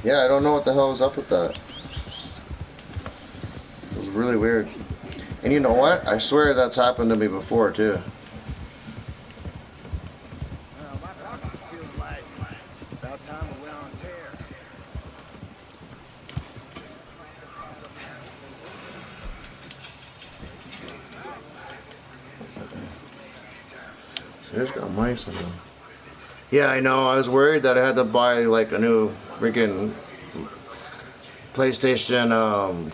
Yeah, I don't know what the hell was up with that. It was really weird. And you know what? I swear that's happened to me before too. So he's got mice on them. Yeah, I know. I was worried that I had to buy like a new freaking PlayStation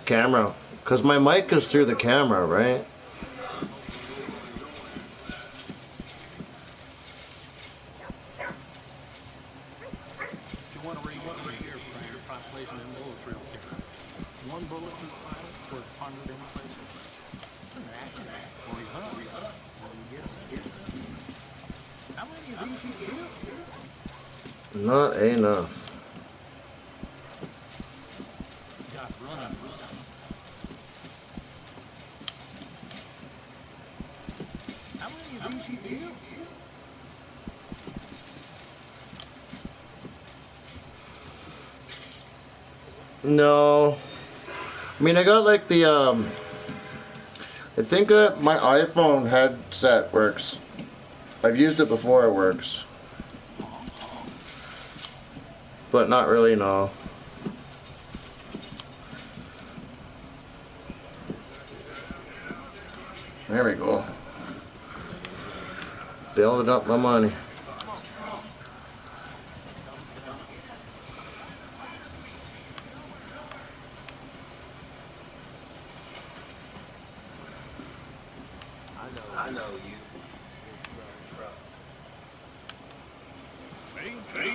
camera. Because my mic is through the camera, right? If you want to read one here, Frank, try placing in military carriers. One bullet in the pilot worth 100 in replacement. It's an action. Or you hunt, or you get scared. How many of these you kill? Not enough. Got running boots. How many of these you kill? No. I mean, I got like the, I think my iPhone headset works. I've used it before, it works. But not really, no. There we go. Building up my money. I know you. Me? Me?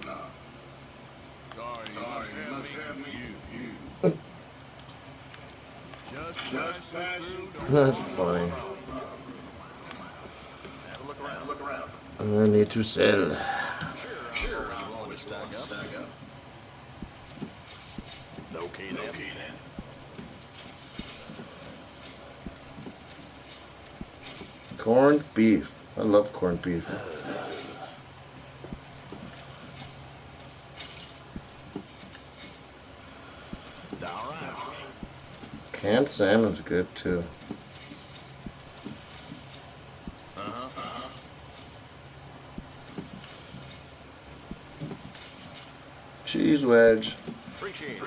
No. Sorry, you must have me confused. Just passing through. That's funny. Have a look around. I need to sell. Sure, I'm willing to stack up. Okay then. Corned beef. I love corned beef. Alright. Canned salmon's good too. Cheese wedge. Appreciate it.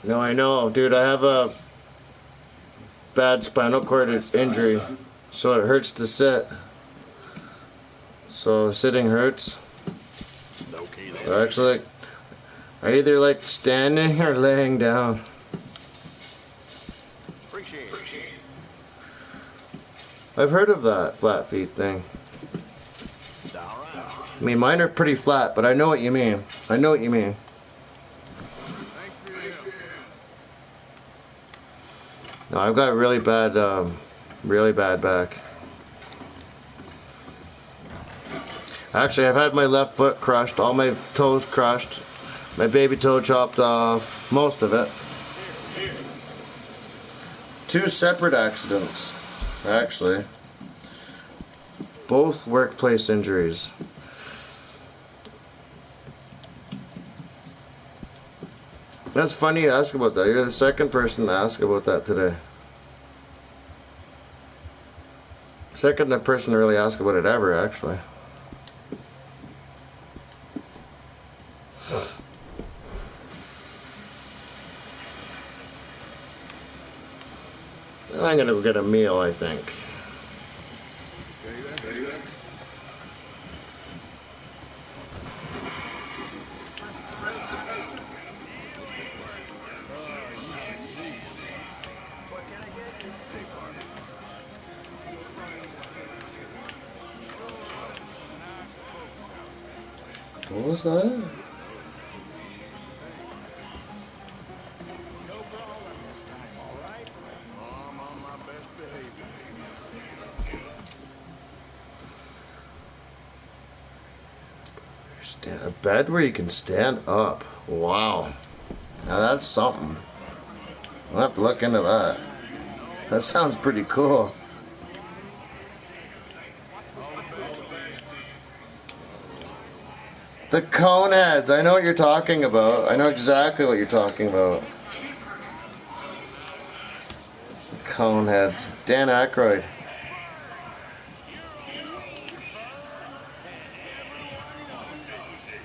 No, I know, dude. I have a bad spinal cord injury, so it hurts to sit. So sitting hurts. So actually, I either like standing or laying down. Appreciate it. I've heard of that flat feet thing. I mean, mine are pretty flat, but I know what you mean. I know what you mean. No, I've got a really bad back. Actually, I've had my left foot crushed, all my toes crushed, my baby toe chopped off, most of it. 2 separate accidents, actually. Both workplace injuries. That's funny you ask about that. You're the second person to ask about that today. Second person to really ask about it ever, actually. I'm gonna go get a meal, I think. What was that? A bed where you can stand up. Wow. Now that's something. I'll have to look into that. That sounds pretty cool. The cone heads. I know what you're talking about. I know exactly what you're talking about. Cone heads. Dan Aykroyd.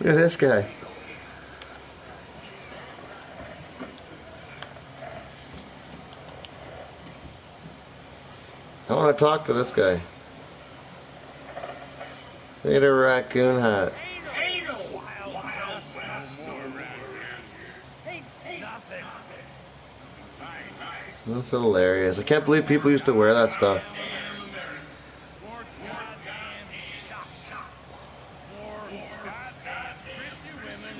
Look at this guy. I want to talk to this guy. Look at a raccoon hat. Ain't no wild west no more around here. Ain't nothing. That's hilarious. I can't believe people used to wear that stuff. More goddamn shop. More goddamn prissy women in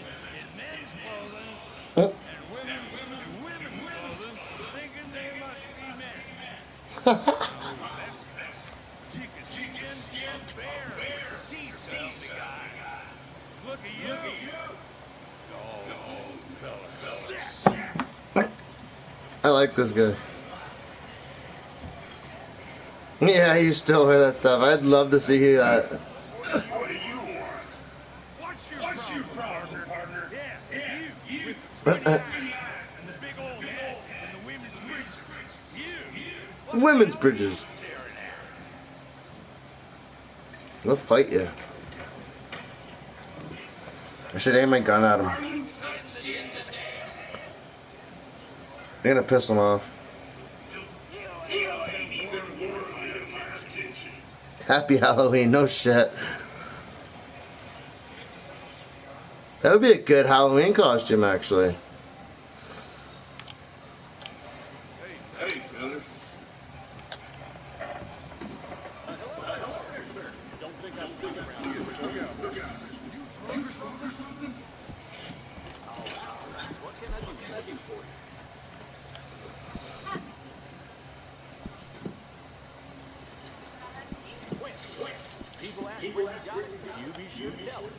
men's clothing and women in women's clothing thinking they must be men. Oh, that's chicken skin, bear, teeth, help me God. Look at you. Oh, fella, sick. I like this guy. Yeah, you still wear that stuff. I'd love to see that. What do you want? What's your problem, partner? Yeah, you with the squinty eye and the big old head and the women's britches. You. Women's bridges. Staring at? I'll fight you. I should aim my gun at him. I'm gonna piss him off. Happy Halloween, no shit. That would be a good Halloween costume, actually. Hey, fella. Don't think I'm big around here, but look out, mister. You drunk or something? What can I do for you? When people ask where you got it, you be sure to tell them.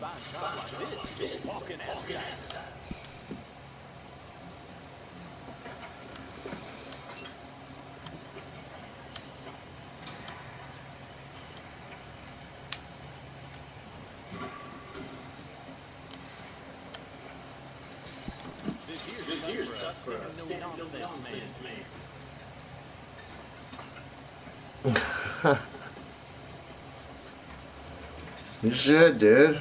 Fine stuff like this, walking outside. This here's for us no nonsense man. You should, dude.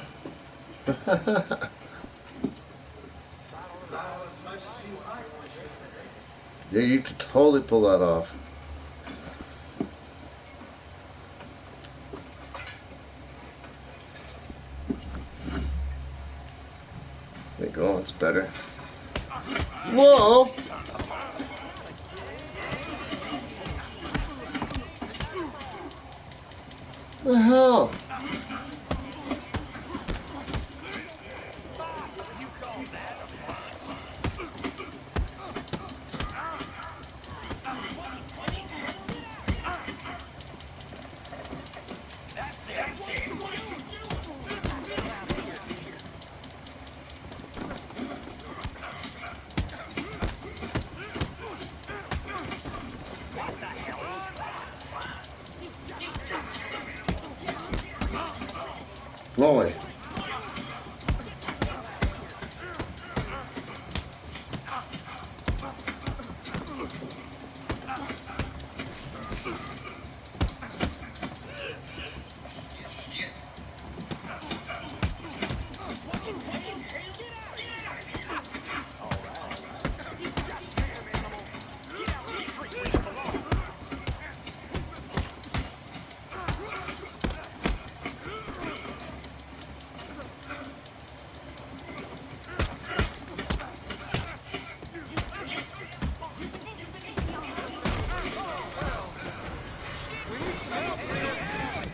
Yeah, you could totally pull that off. There you go, it's better. Whoa! What the hell? Molly.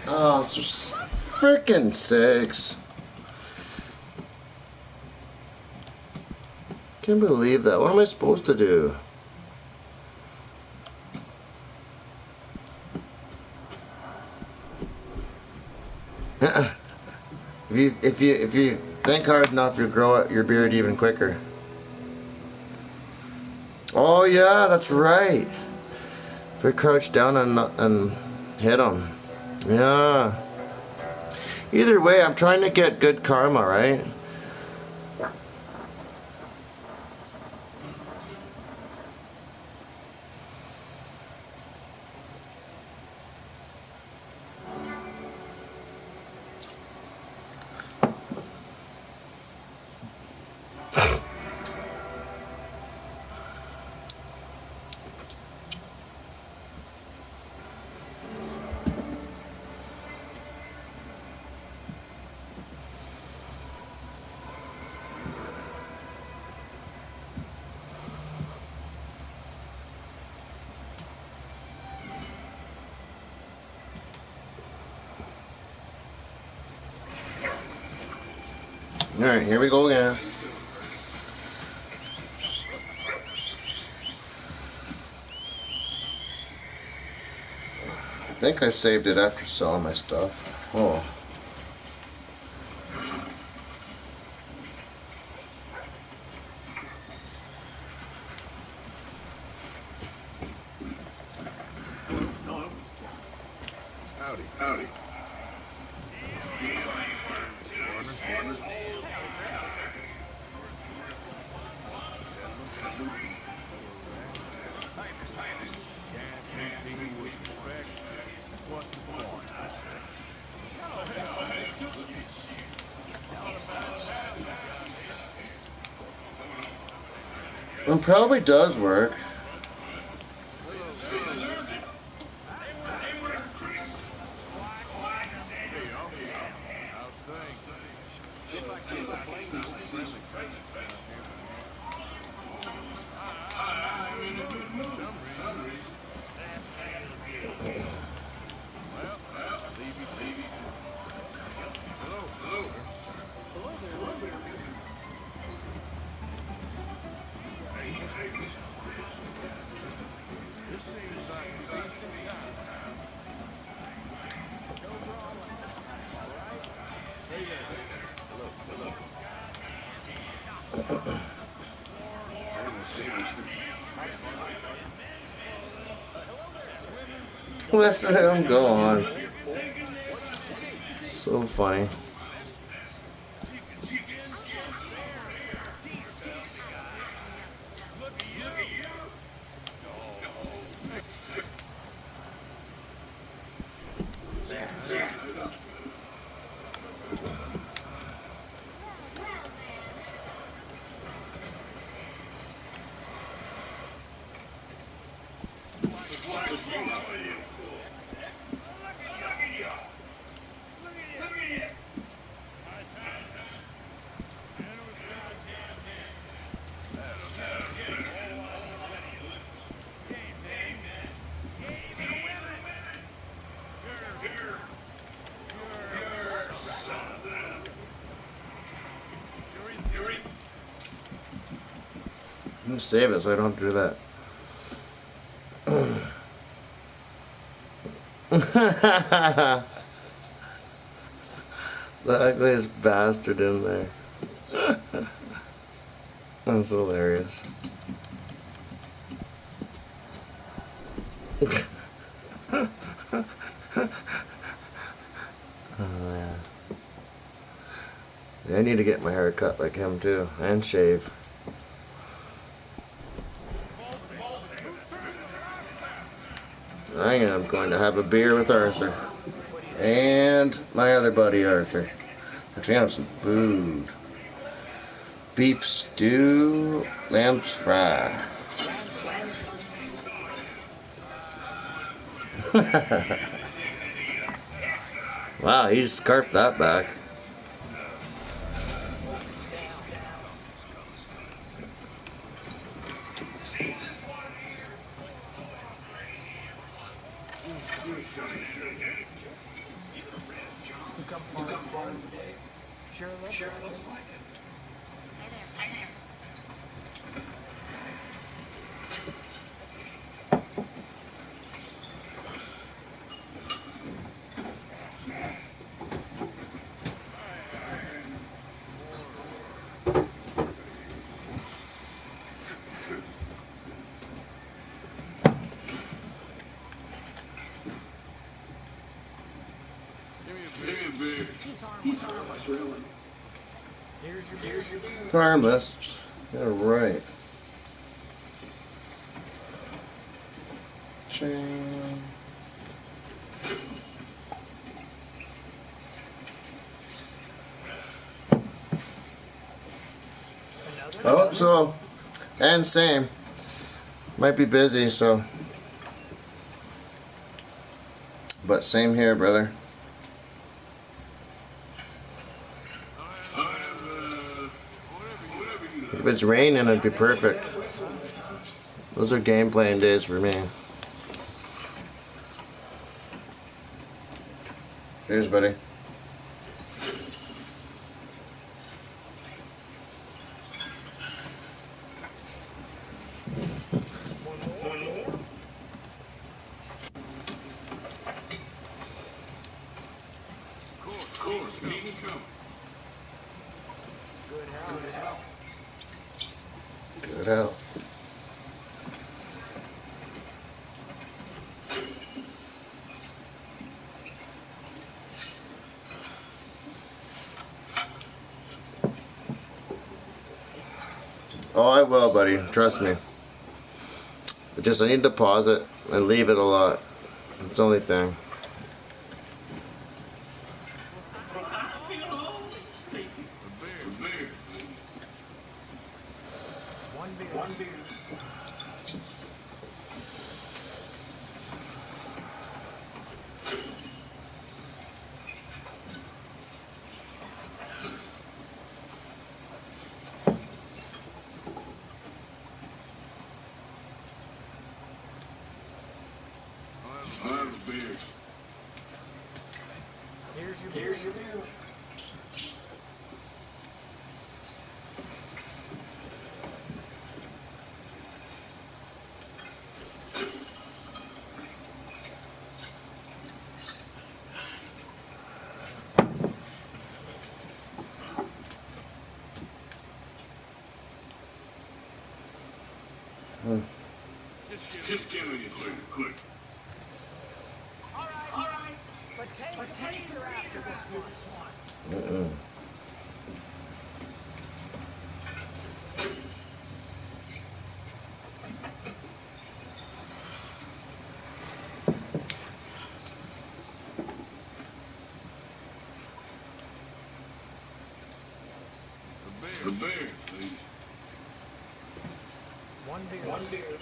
Oh, it's freaking 6. Can't believe that. What am I supposed to do? If you think hard enough, you'll grow your beard even quicker. Oh yeah, that's right. If I crouch down and hit him. Yeah. Either way, I'm trying to get good karma, right? Alright, here we go again. I think I saved it after selling my stuff. Oh. Hello. Howdy. Howdy. Partner. Hey, mister. Can't treat people with respect. What's the point, I say? Go to hell. Shit. It probably does work. Hey, y'all. How's things? Guess I came out to see some friendly faces around here. I'm in the mood for some reason. That's the name of the game. Well, leave you to it. Hello, sir. Hello there, sir. Hey, mister. This seems like a decent time. No brawling, all right? Hey there. Hello. Hey, mister. Have fun. Hello there. Listen to him go on. What's the game? So funny. Chicken skin? Tease yourself, big guy. Look at you. No. I'm gonna save it so I don't do that. The ugliest bastard in there. That's hilarious. Oh, yeah. I need to get my hair cut like him too, and shave. I am going to have a beer with Arthur. And my other buddy Arthur. Actually, I have some food. Beef stew, lamb's fry. Wow, he scarfed that back. You come far today? Sure looks like it. He's harmless, really. Here's your beer. Harmless. Yeah, right. Ching. Oh, so, and same. Might be busy, so. But same here, brother. If it's raining, it'd be perfect. Those are game playing days for me. Cheers, buddy. Good health. Good health. Oh, I will, buddy. Trust me. I need to pause it and leave it a lot. That's the only thing. One beer. I'll have a beer. Here's your beer. Just give me a quick. All right. But take a breather after this one. Mm-mm. A beer, please. One beer.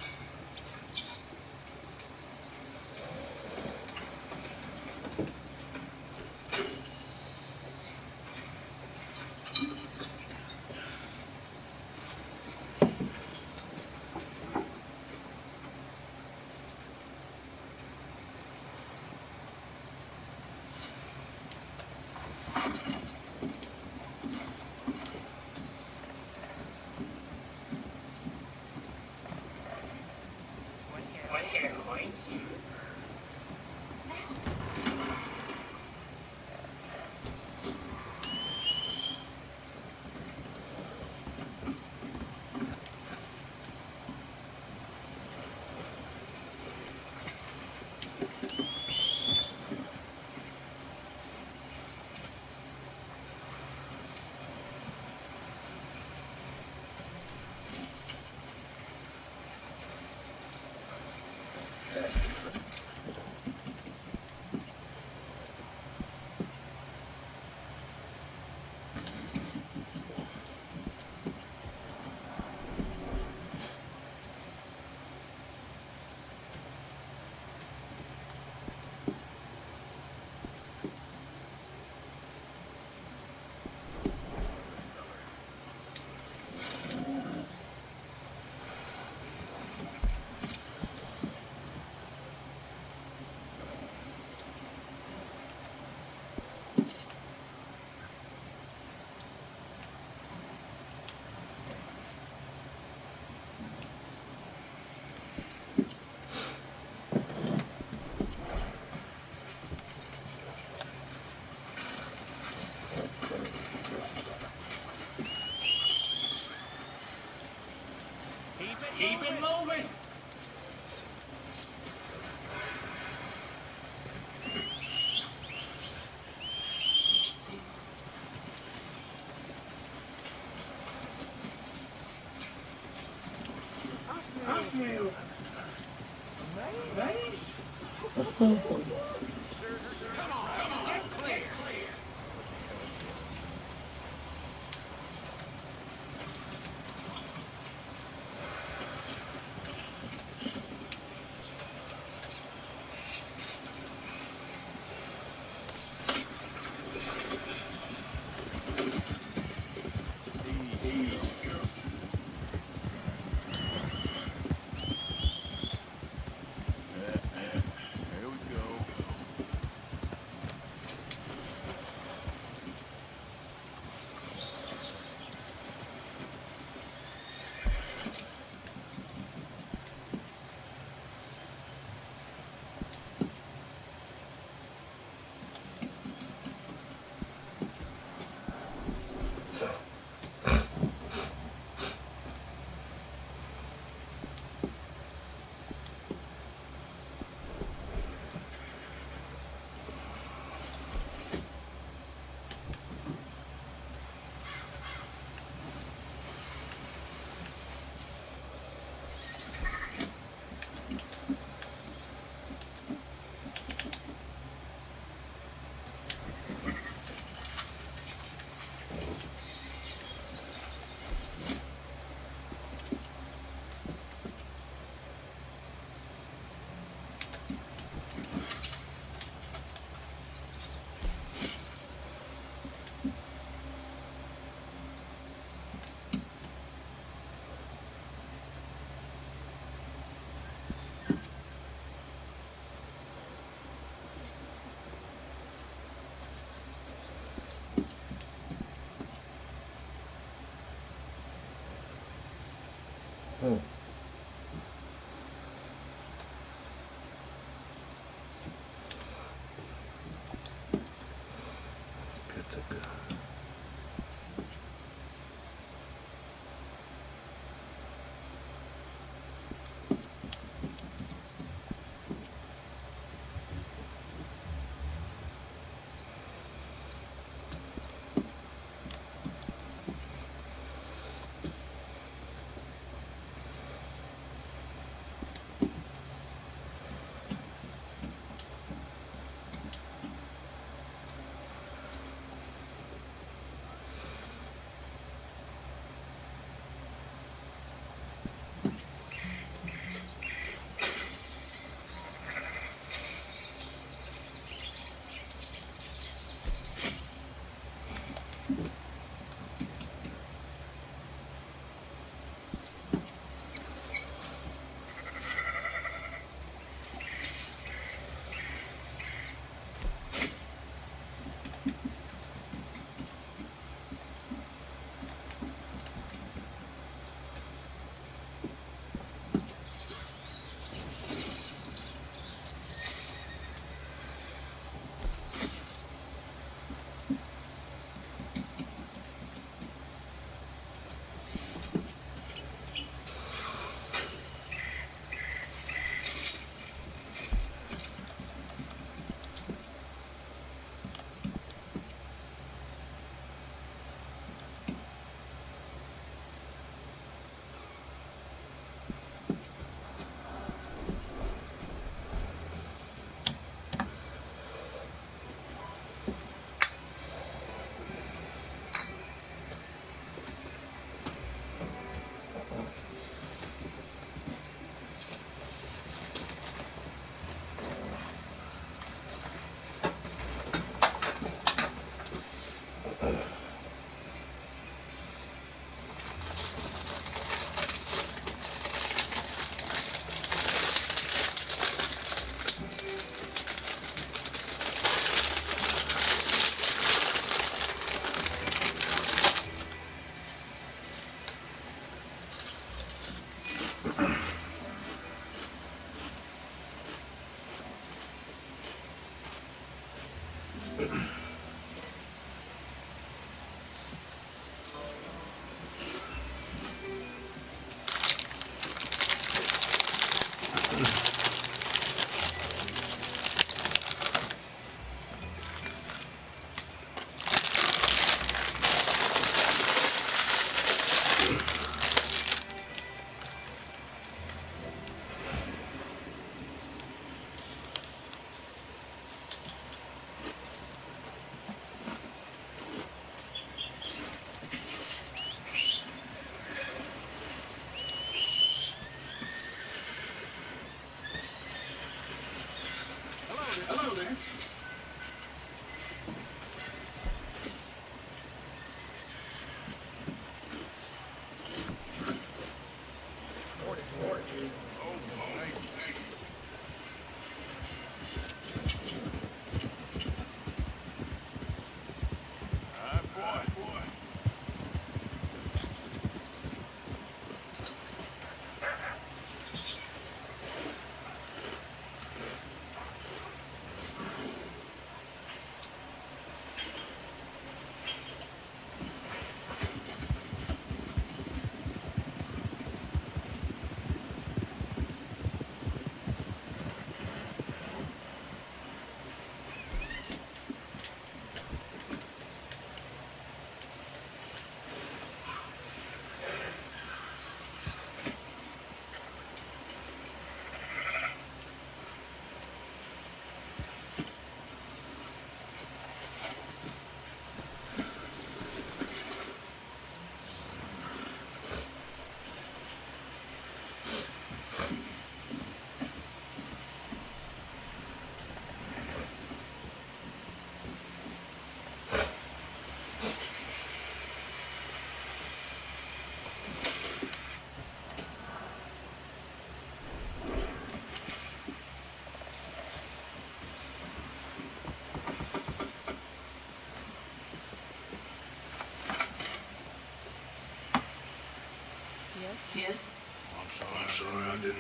Keep it moving. I feel amazing. Come on, get clear. Here we go. Good to go.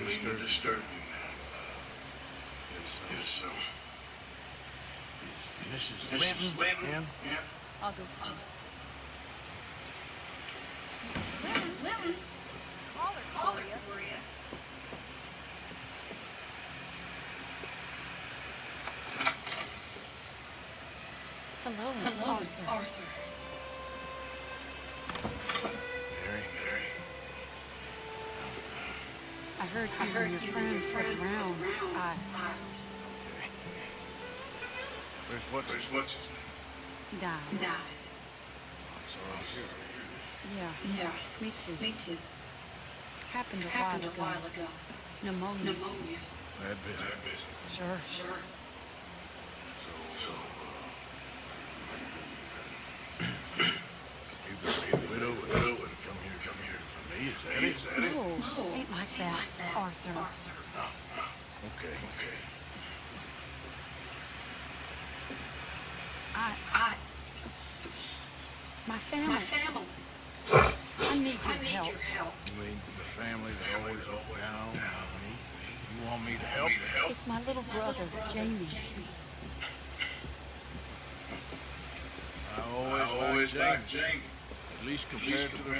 disturb you, man. Is Mrs. Linton in? I'll go see. Lily. Call her, Gloria. Hello, Arthur. Mary. I heard you and your friends was around. Okay. Where's what's his name? Died. I'm sorry to hear that. Yeah, me too. Happened a while ago. Pneumonia. Bad business. Sure. You been a widow and come here for me, is that it? No, ain't like that, Arthur. Okay. My family. I need your help. You mean the family that always look down on me? You want me to help? It's my little brother, Jamie. I always liked Jamie. At least compared to the...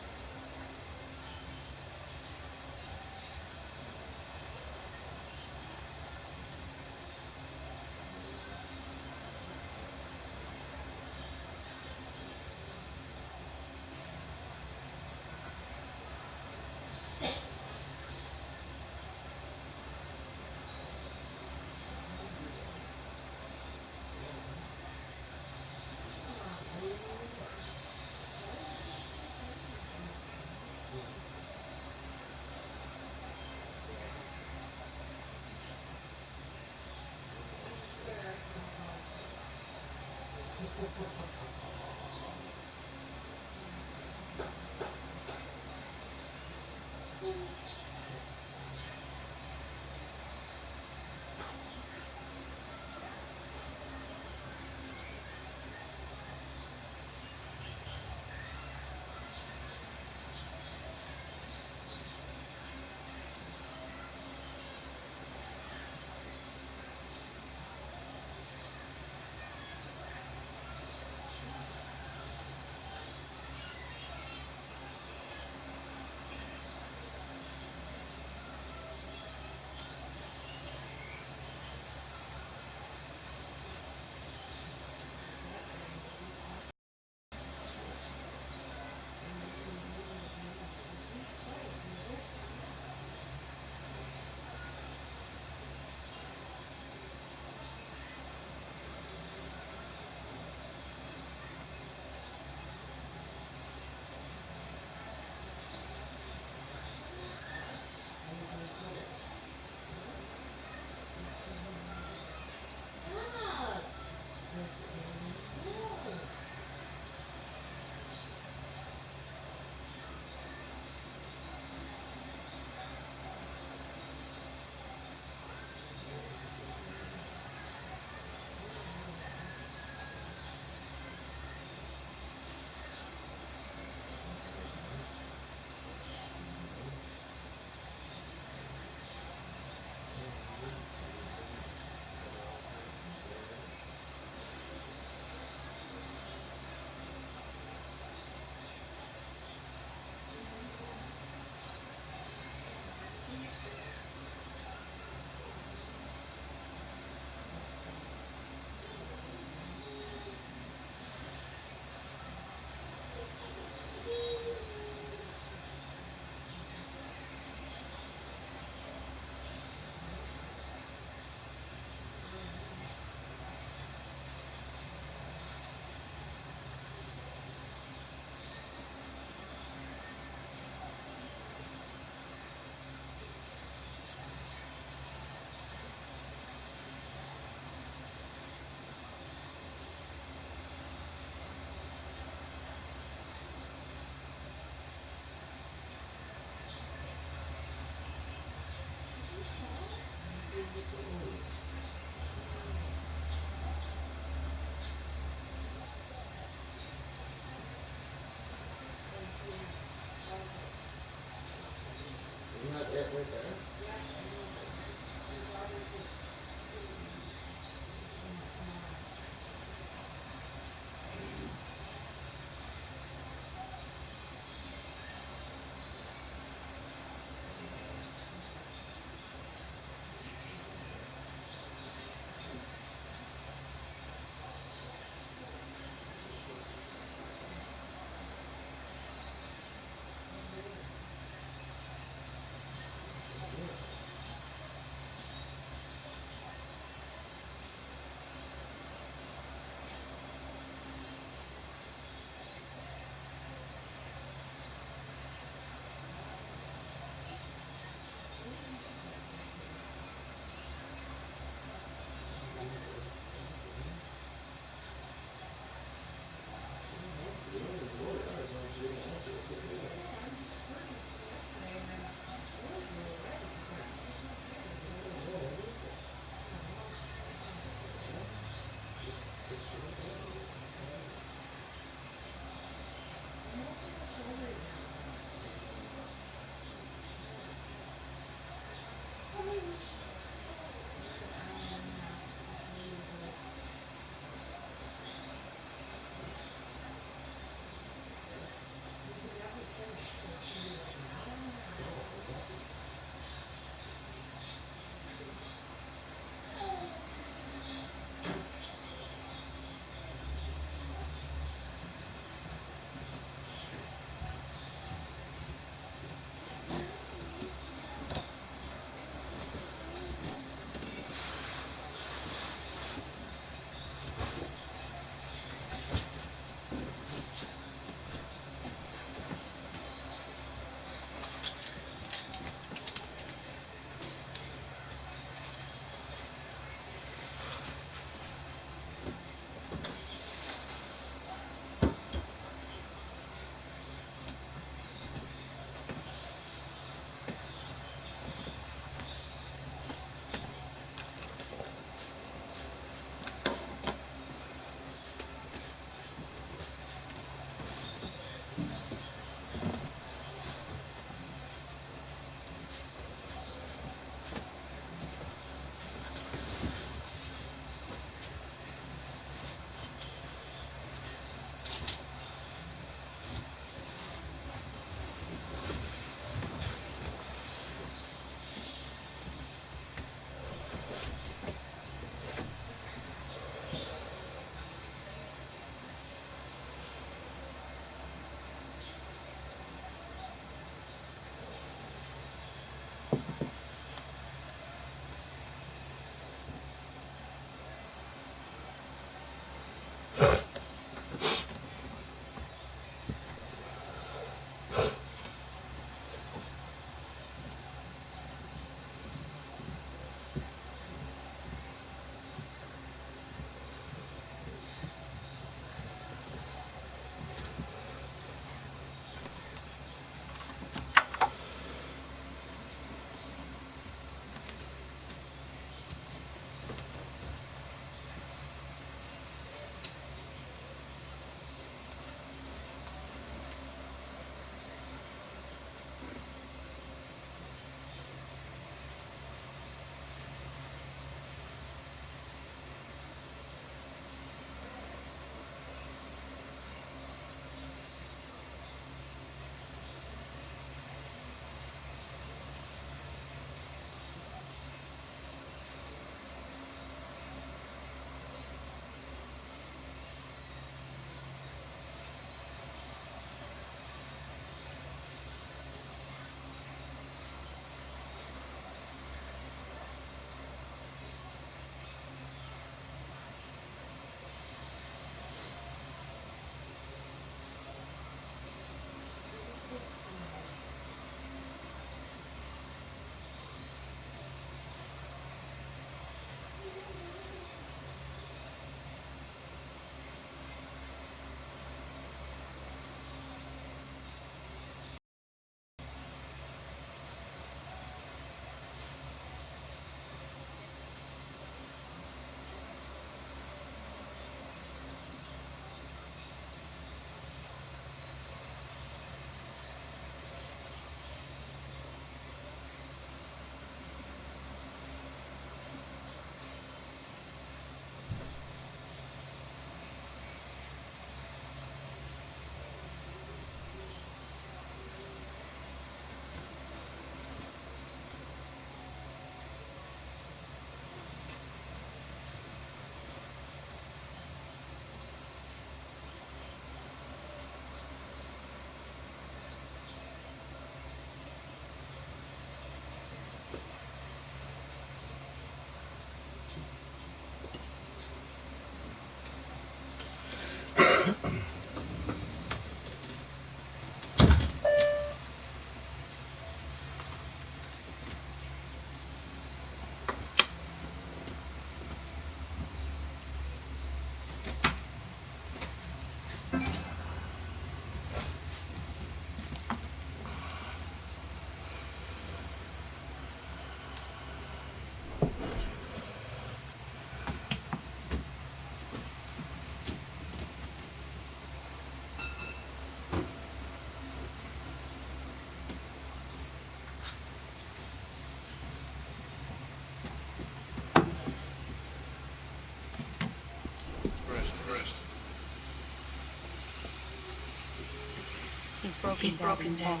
He's broken Daddy's heart.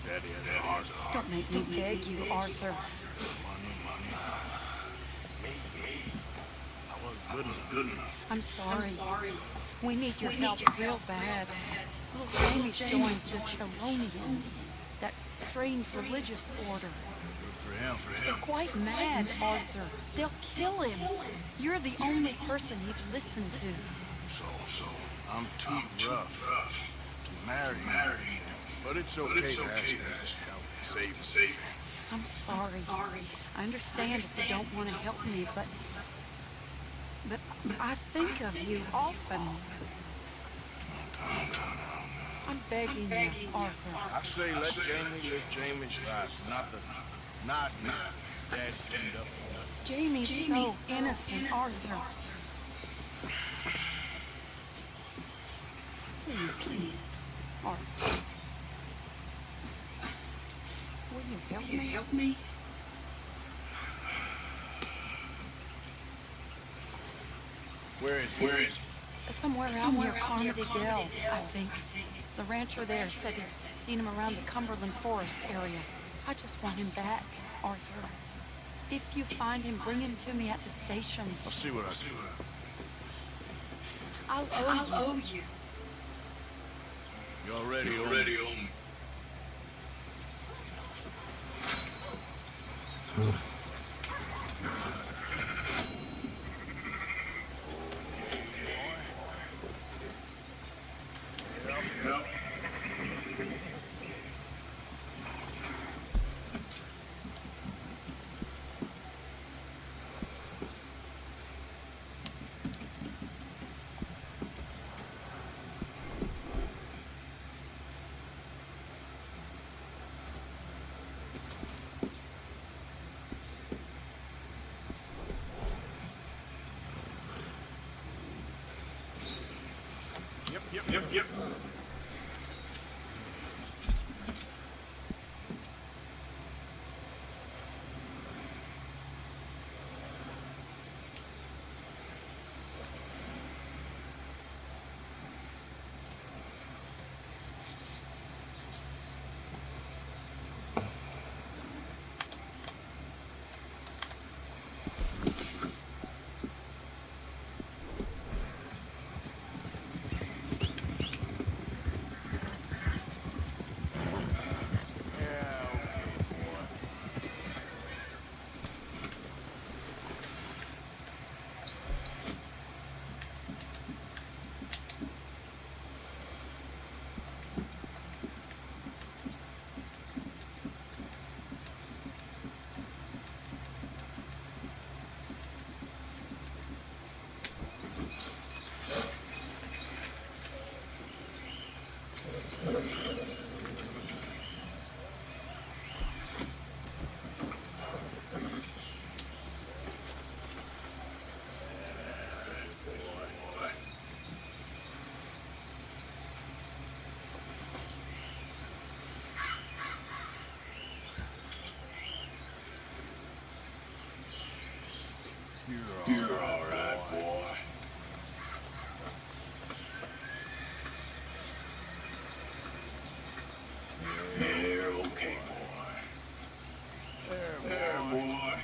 Daddy has a heart. Don't make me beg you, Arthur. Money, money. Me. I was good enough. I'm sorry. We need your help real bad. Little Jamie's joined the Chelonians, that strange religious order. Good for him. They're quite mad, Arthur. They'll kill him. You're the only person he'd listen to. So, I'm too rough to marry and everything. But it's okay to ask me to help save him. I'm sorry. I understand if you don't want to help me, but I think of you often. I'm begging you, Arthur. I say let Jamie live Jamie's life, not the nightmare Daddy dreamed up for him. Jamie's so innocent, Arthur. Please, Arthur. Will you help me? Where is he? Somewhere out near Carmody Dell, I think. The rancher there said he'd seen him around the Cumberland Forest area. I just want him back, Arthur. If you find him, bring him to me at the station. I'll see what I can do. I'll owe you. You already owe me. Yep. You're all right, boy. You're okay, boy. There, boy.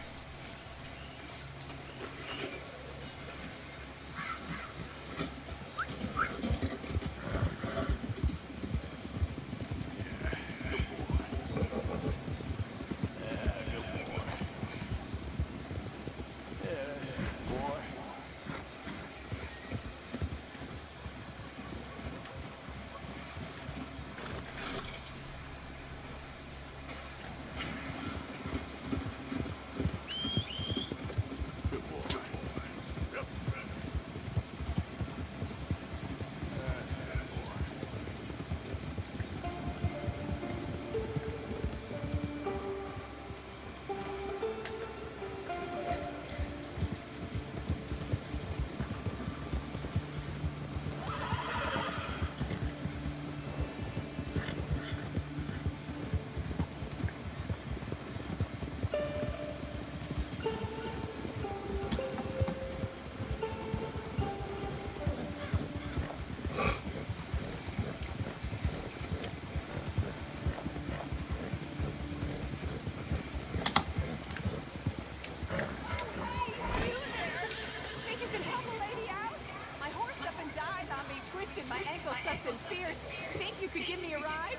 My ankle's something fierce. Think you could give me a ride?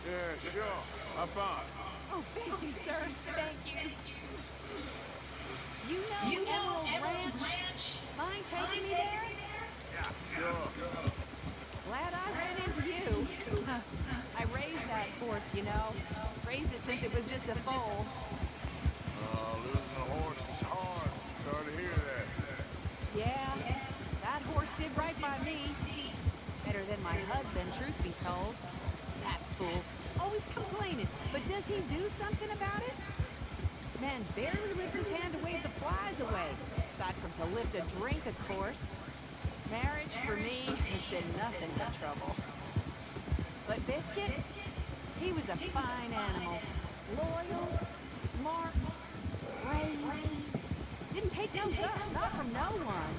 Yeah, sure. Hop on. Oh, thank you, sir. Thank you. You know Emerald Ranch? Mind taking me there? Yeah, sure. Glad I ran into you. I raised that horse, you know. Raised it since it was just a foal. Losing a horse is hard. Sorry to hear that. Yeah, that horse did right by me. Better than my husband, truth be told. That fool. Always complaining. But does he do something about it? Man barely lifts his hand to wave the flies away. Aside from to lift a drink, of course. Marriage, for me, has been nothing but trouble. But Biscuit, he was a fine animal. Loyal, smart, brave. Didn't take no guff, not from no one.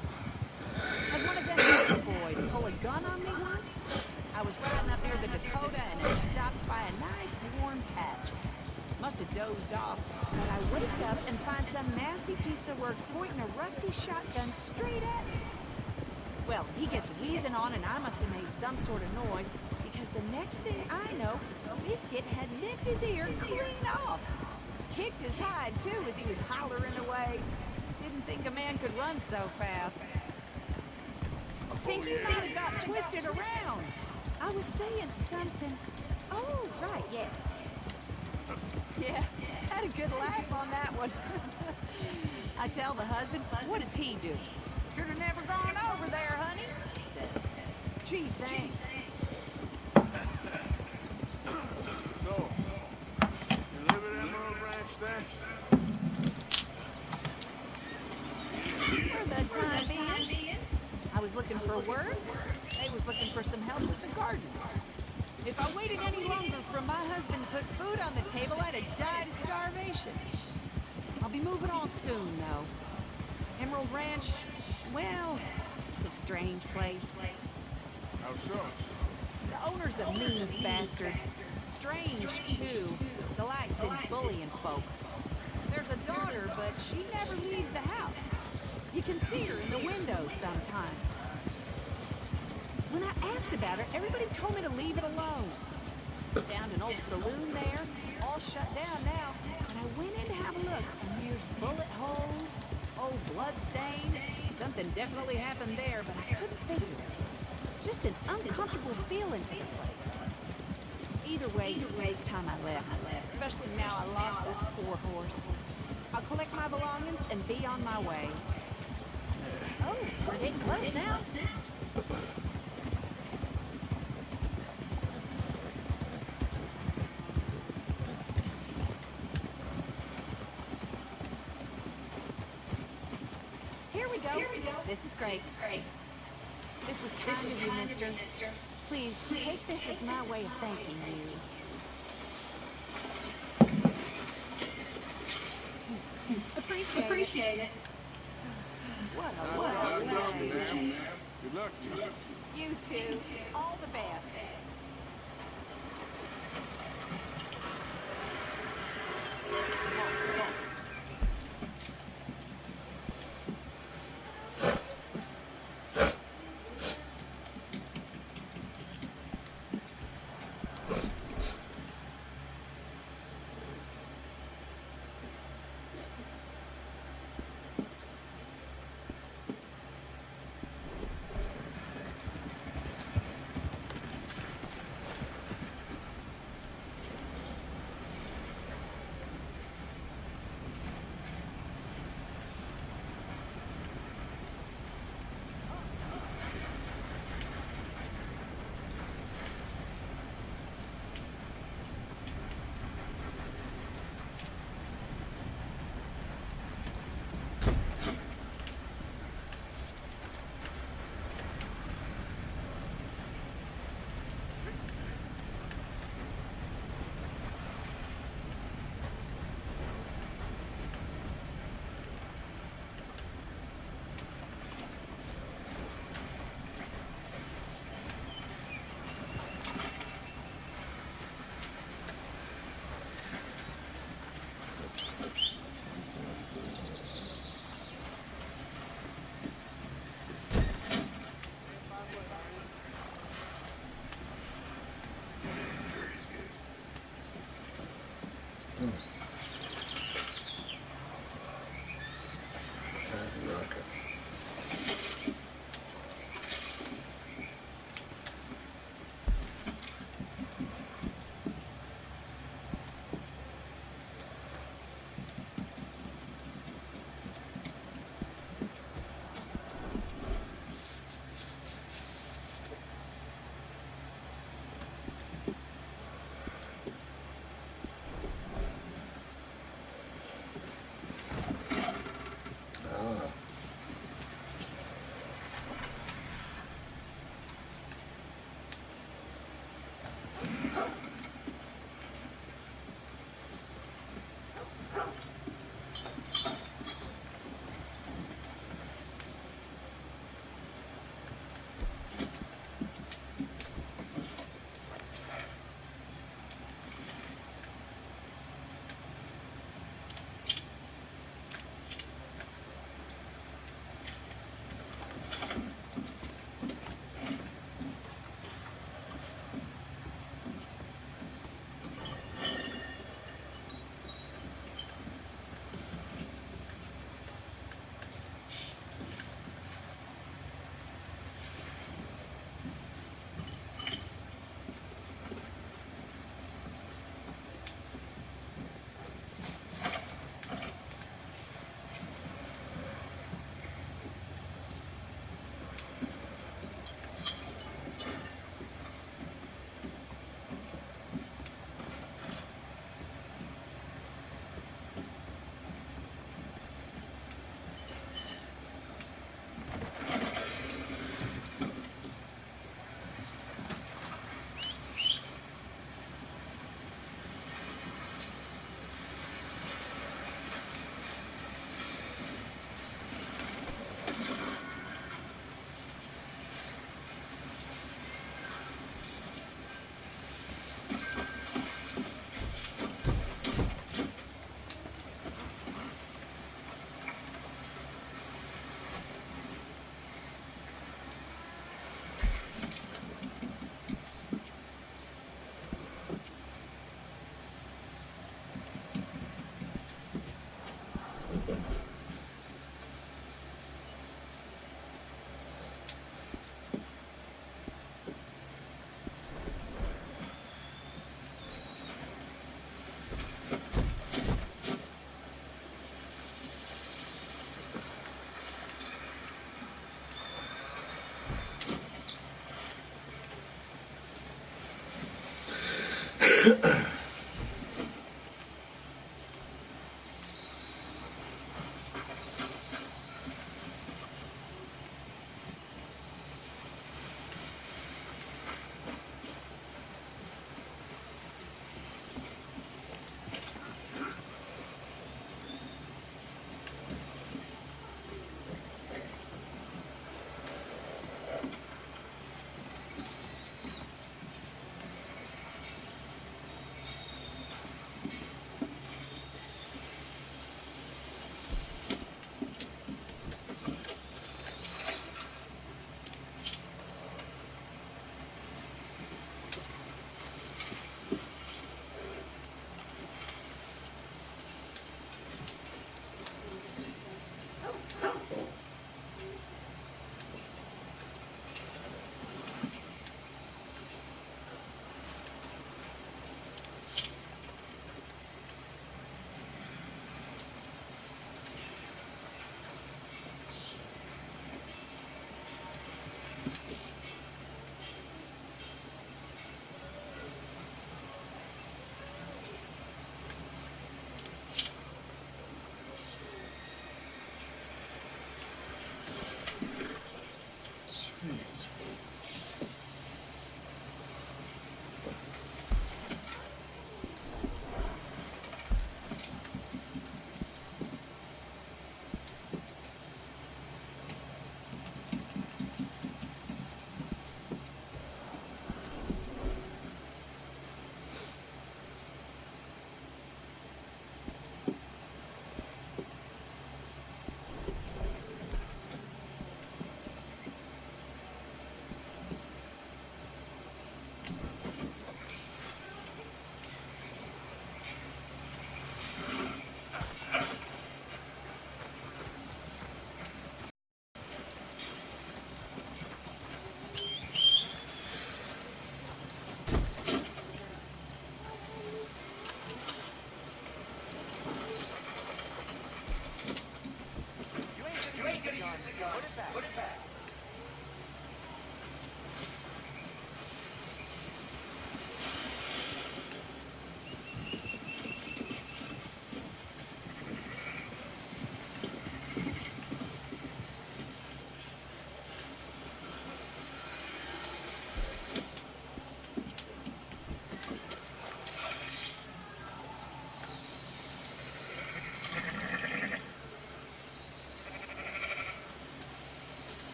Had one of them big boys pull a gun on me once. I was riding up near the Dakota and had stopped by a nice warm patch. Must have dozed off, but I wake up and find some nasty piece of work pointing a rusty shotgun straight at me. Well, he gets wheezing on and I must have made some sort of noise, because the next thing I know, Biscuit had nipped his ear clean off. Kicked his hide, too, as he was hollering away. Didn't think a man could run so fast. Think he might have got twisted around. I was saying something. Oh, right, yeah. Yeah, had a good laugh on that one. I tell the husband, what does he do? Should have never gone over there, honey, he says. Gee, thanks. So, you live at Emerald Ranch then? For the time being. I was looking for work. They Kay was looking for some help with the gardens. If I waited any longer for my husband to put food on the table, I'd have died of starvation. I'll be moving on soon, though. Emerald Ranch, well, it's a strange place. How so? The owner's a mean bastard. Strange, too. Delights in bullying folk. There's a daughter, but she never leaves the house. You can see her in the windows sometime. When I asked about her, everybody told me to leave it alone. Found an old saloon there, all shut down now, but I went in to have a look, and there's bullet holes, old blood stains. Something definitely happened there, but I couldn't figure it. Just an uncomfortable feeling to the place. Either way, it's time I left, especially now I lost that poor horse. I'll collect my belongings and be on my way. Oh, we're getting close now. Here we go. This is great. This was kind of you, mister. Please, take this as my way of thanking you. Appreciate it. What a lovely day. Good luck to you. You too. All the best.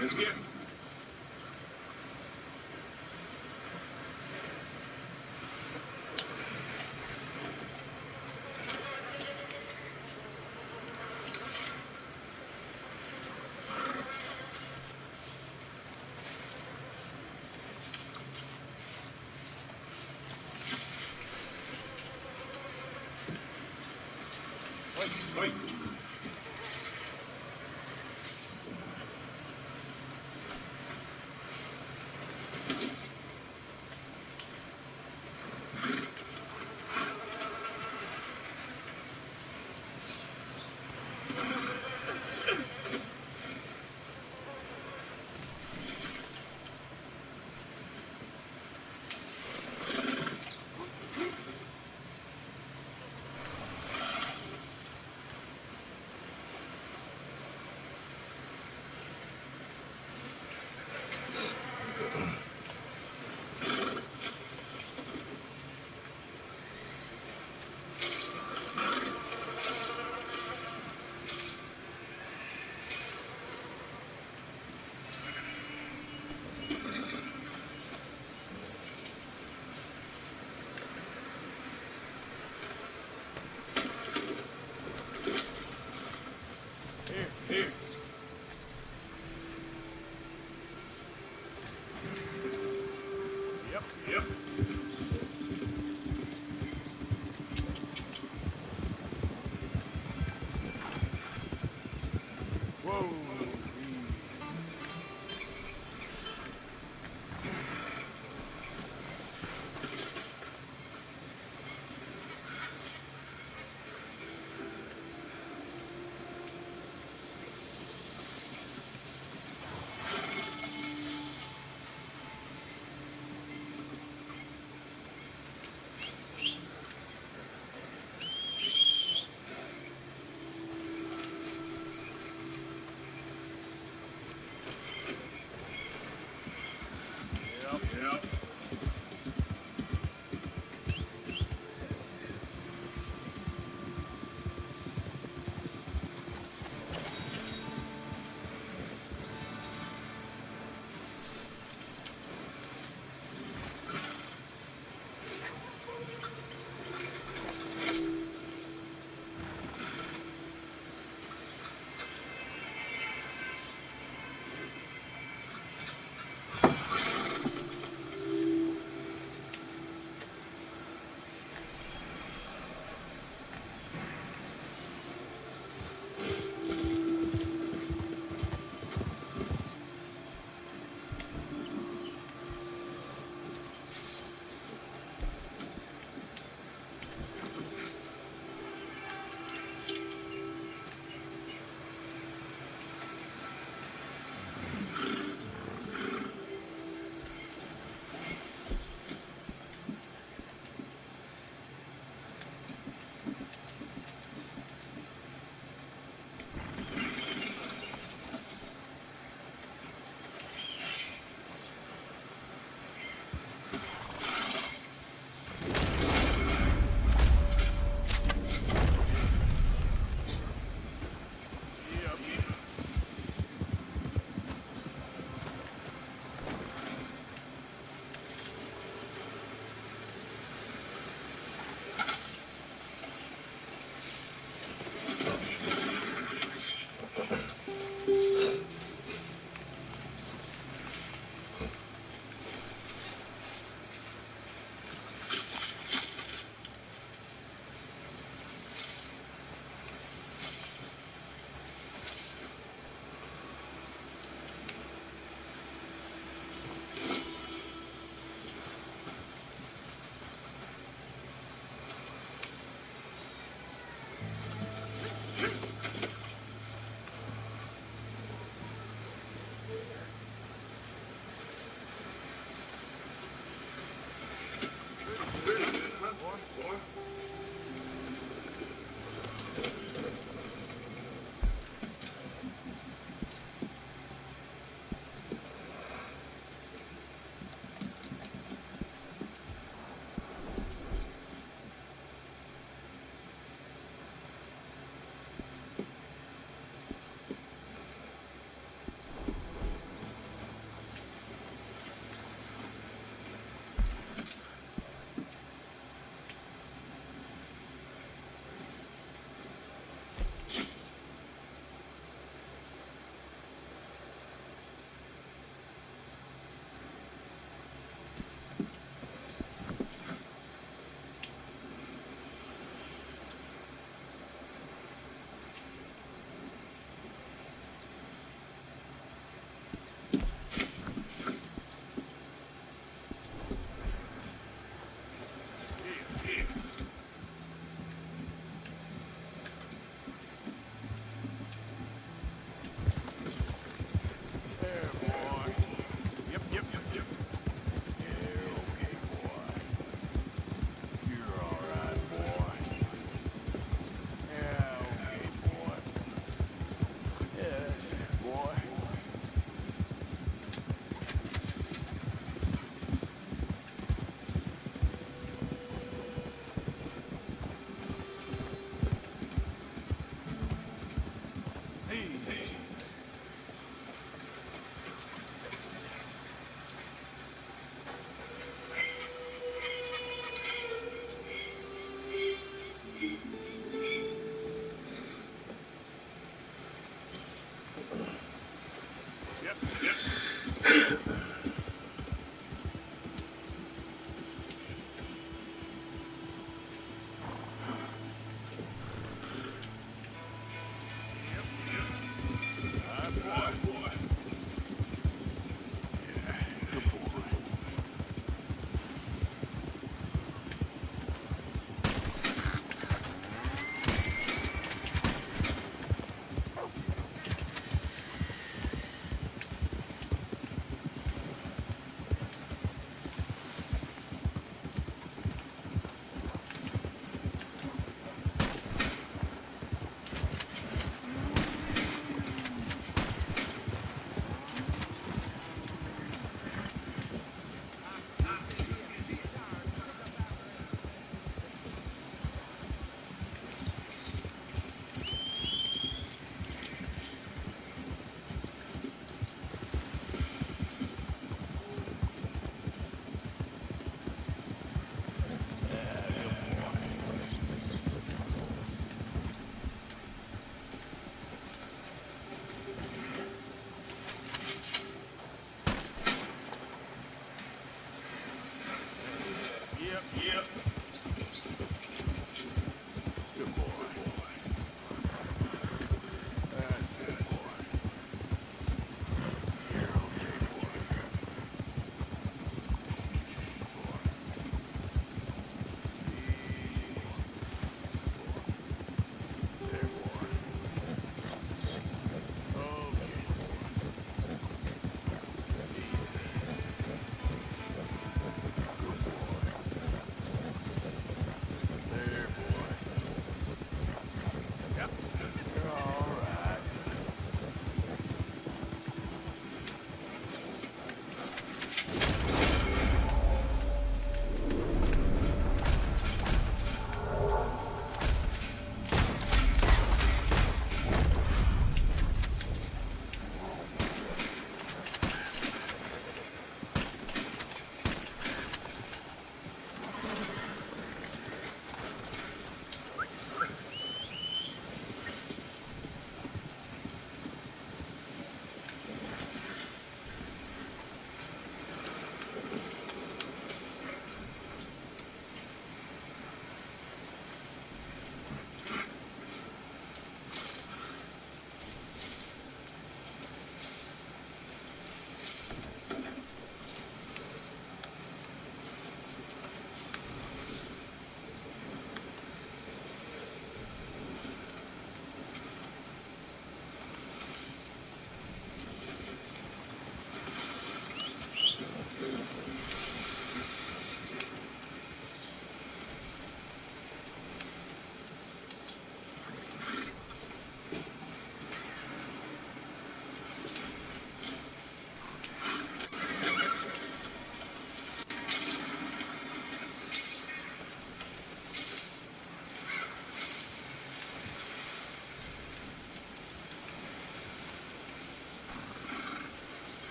Let's get Wait.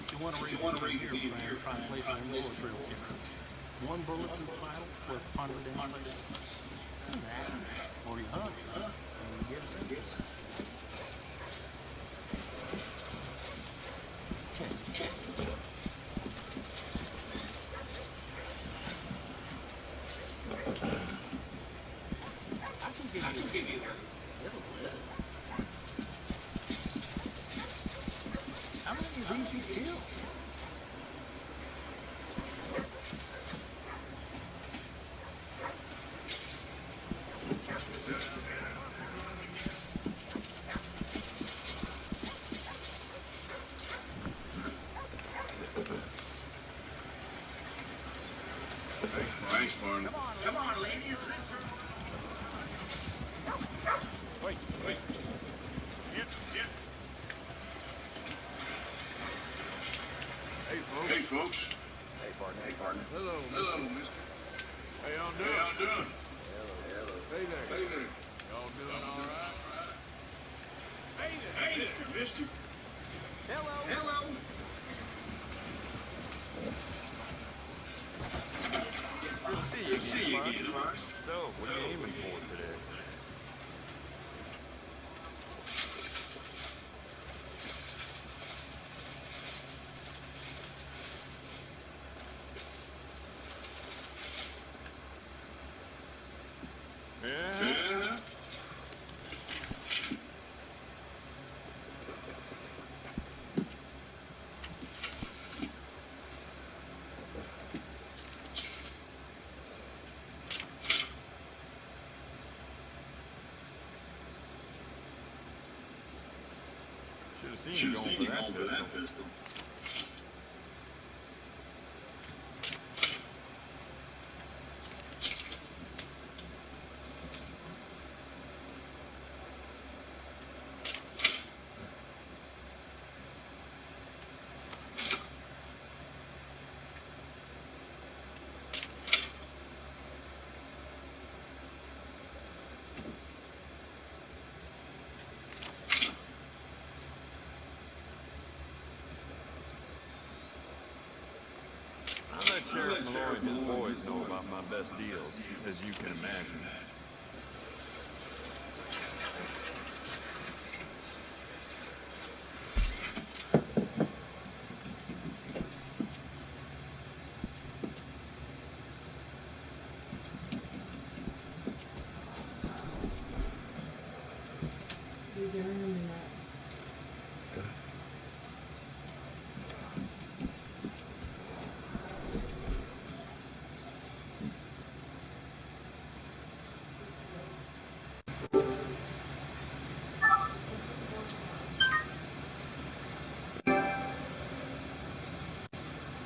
If you want to raise your friend, try and place it in bullets real careful. One bullet through the vitals worth 100 in places. It's an act. Or you hunt. And you get a sense of it. Okay. I can give you a little bit. How many of these you kill? Thanks, Barney. Come on, ladies. Wait. Yep. Hey, folks. Hey, partner. Hello, mister. How y'all doing? Hello. Hey there. Y'all doing all right? Hey there, mister. Hello. Good to see you again, Fox. So, what are you aiming for today? Yeah? Should have seen you going for that pistol. I let Sheriff Malloy and his boys know about my best deals, as you can imagine.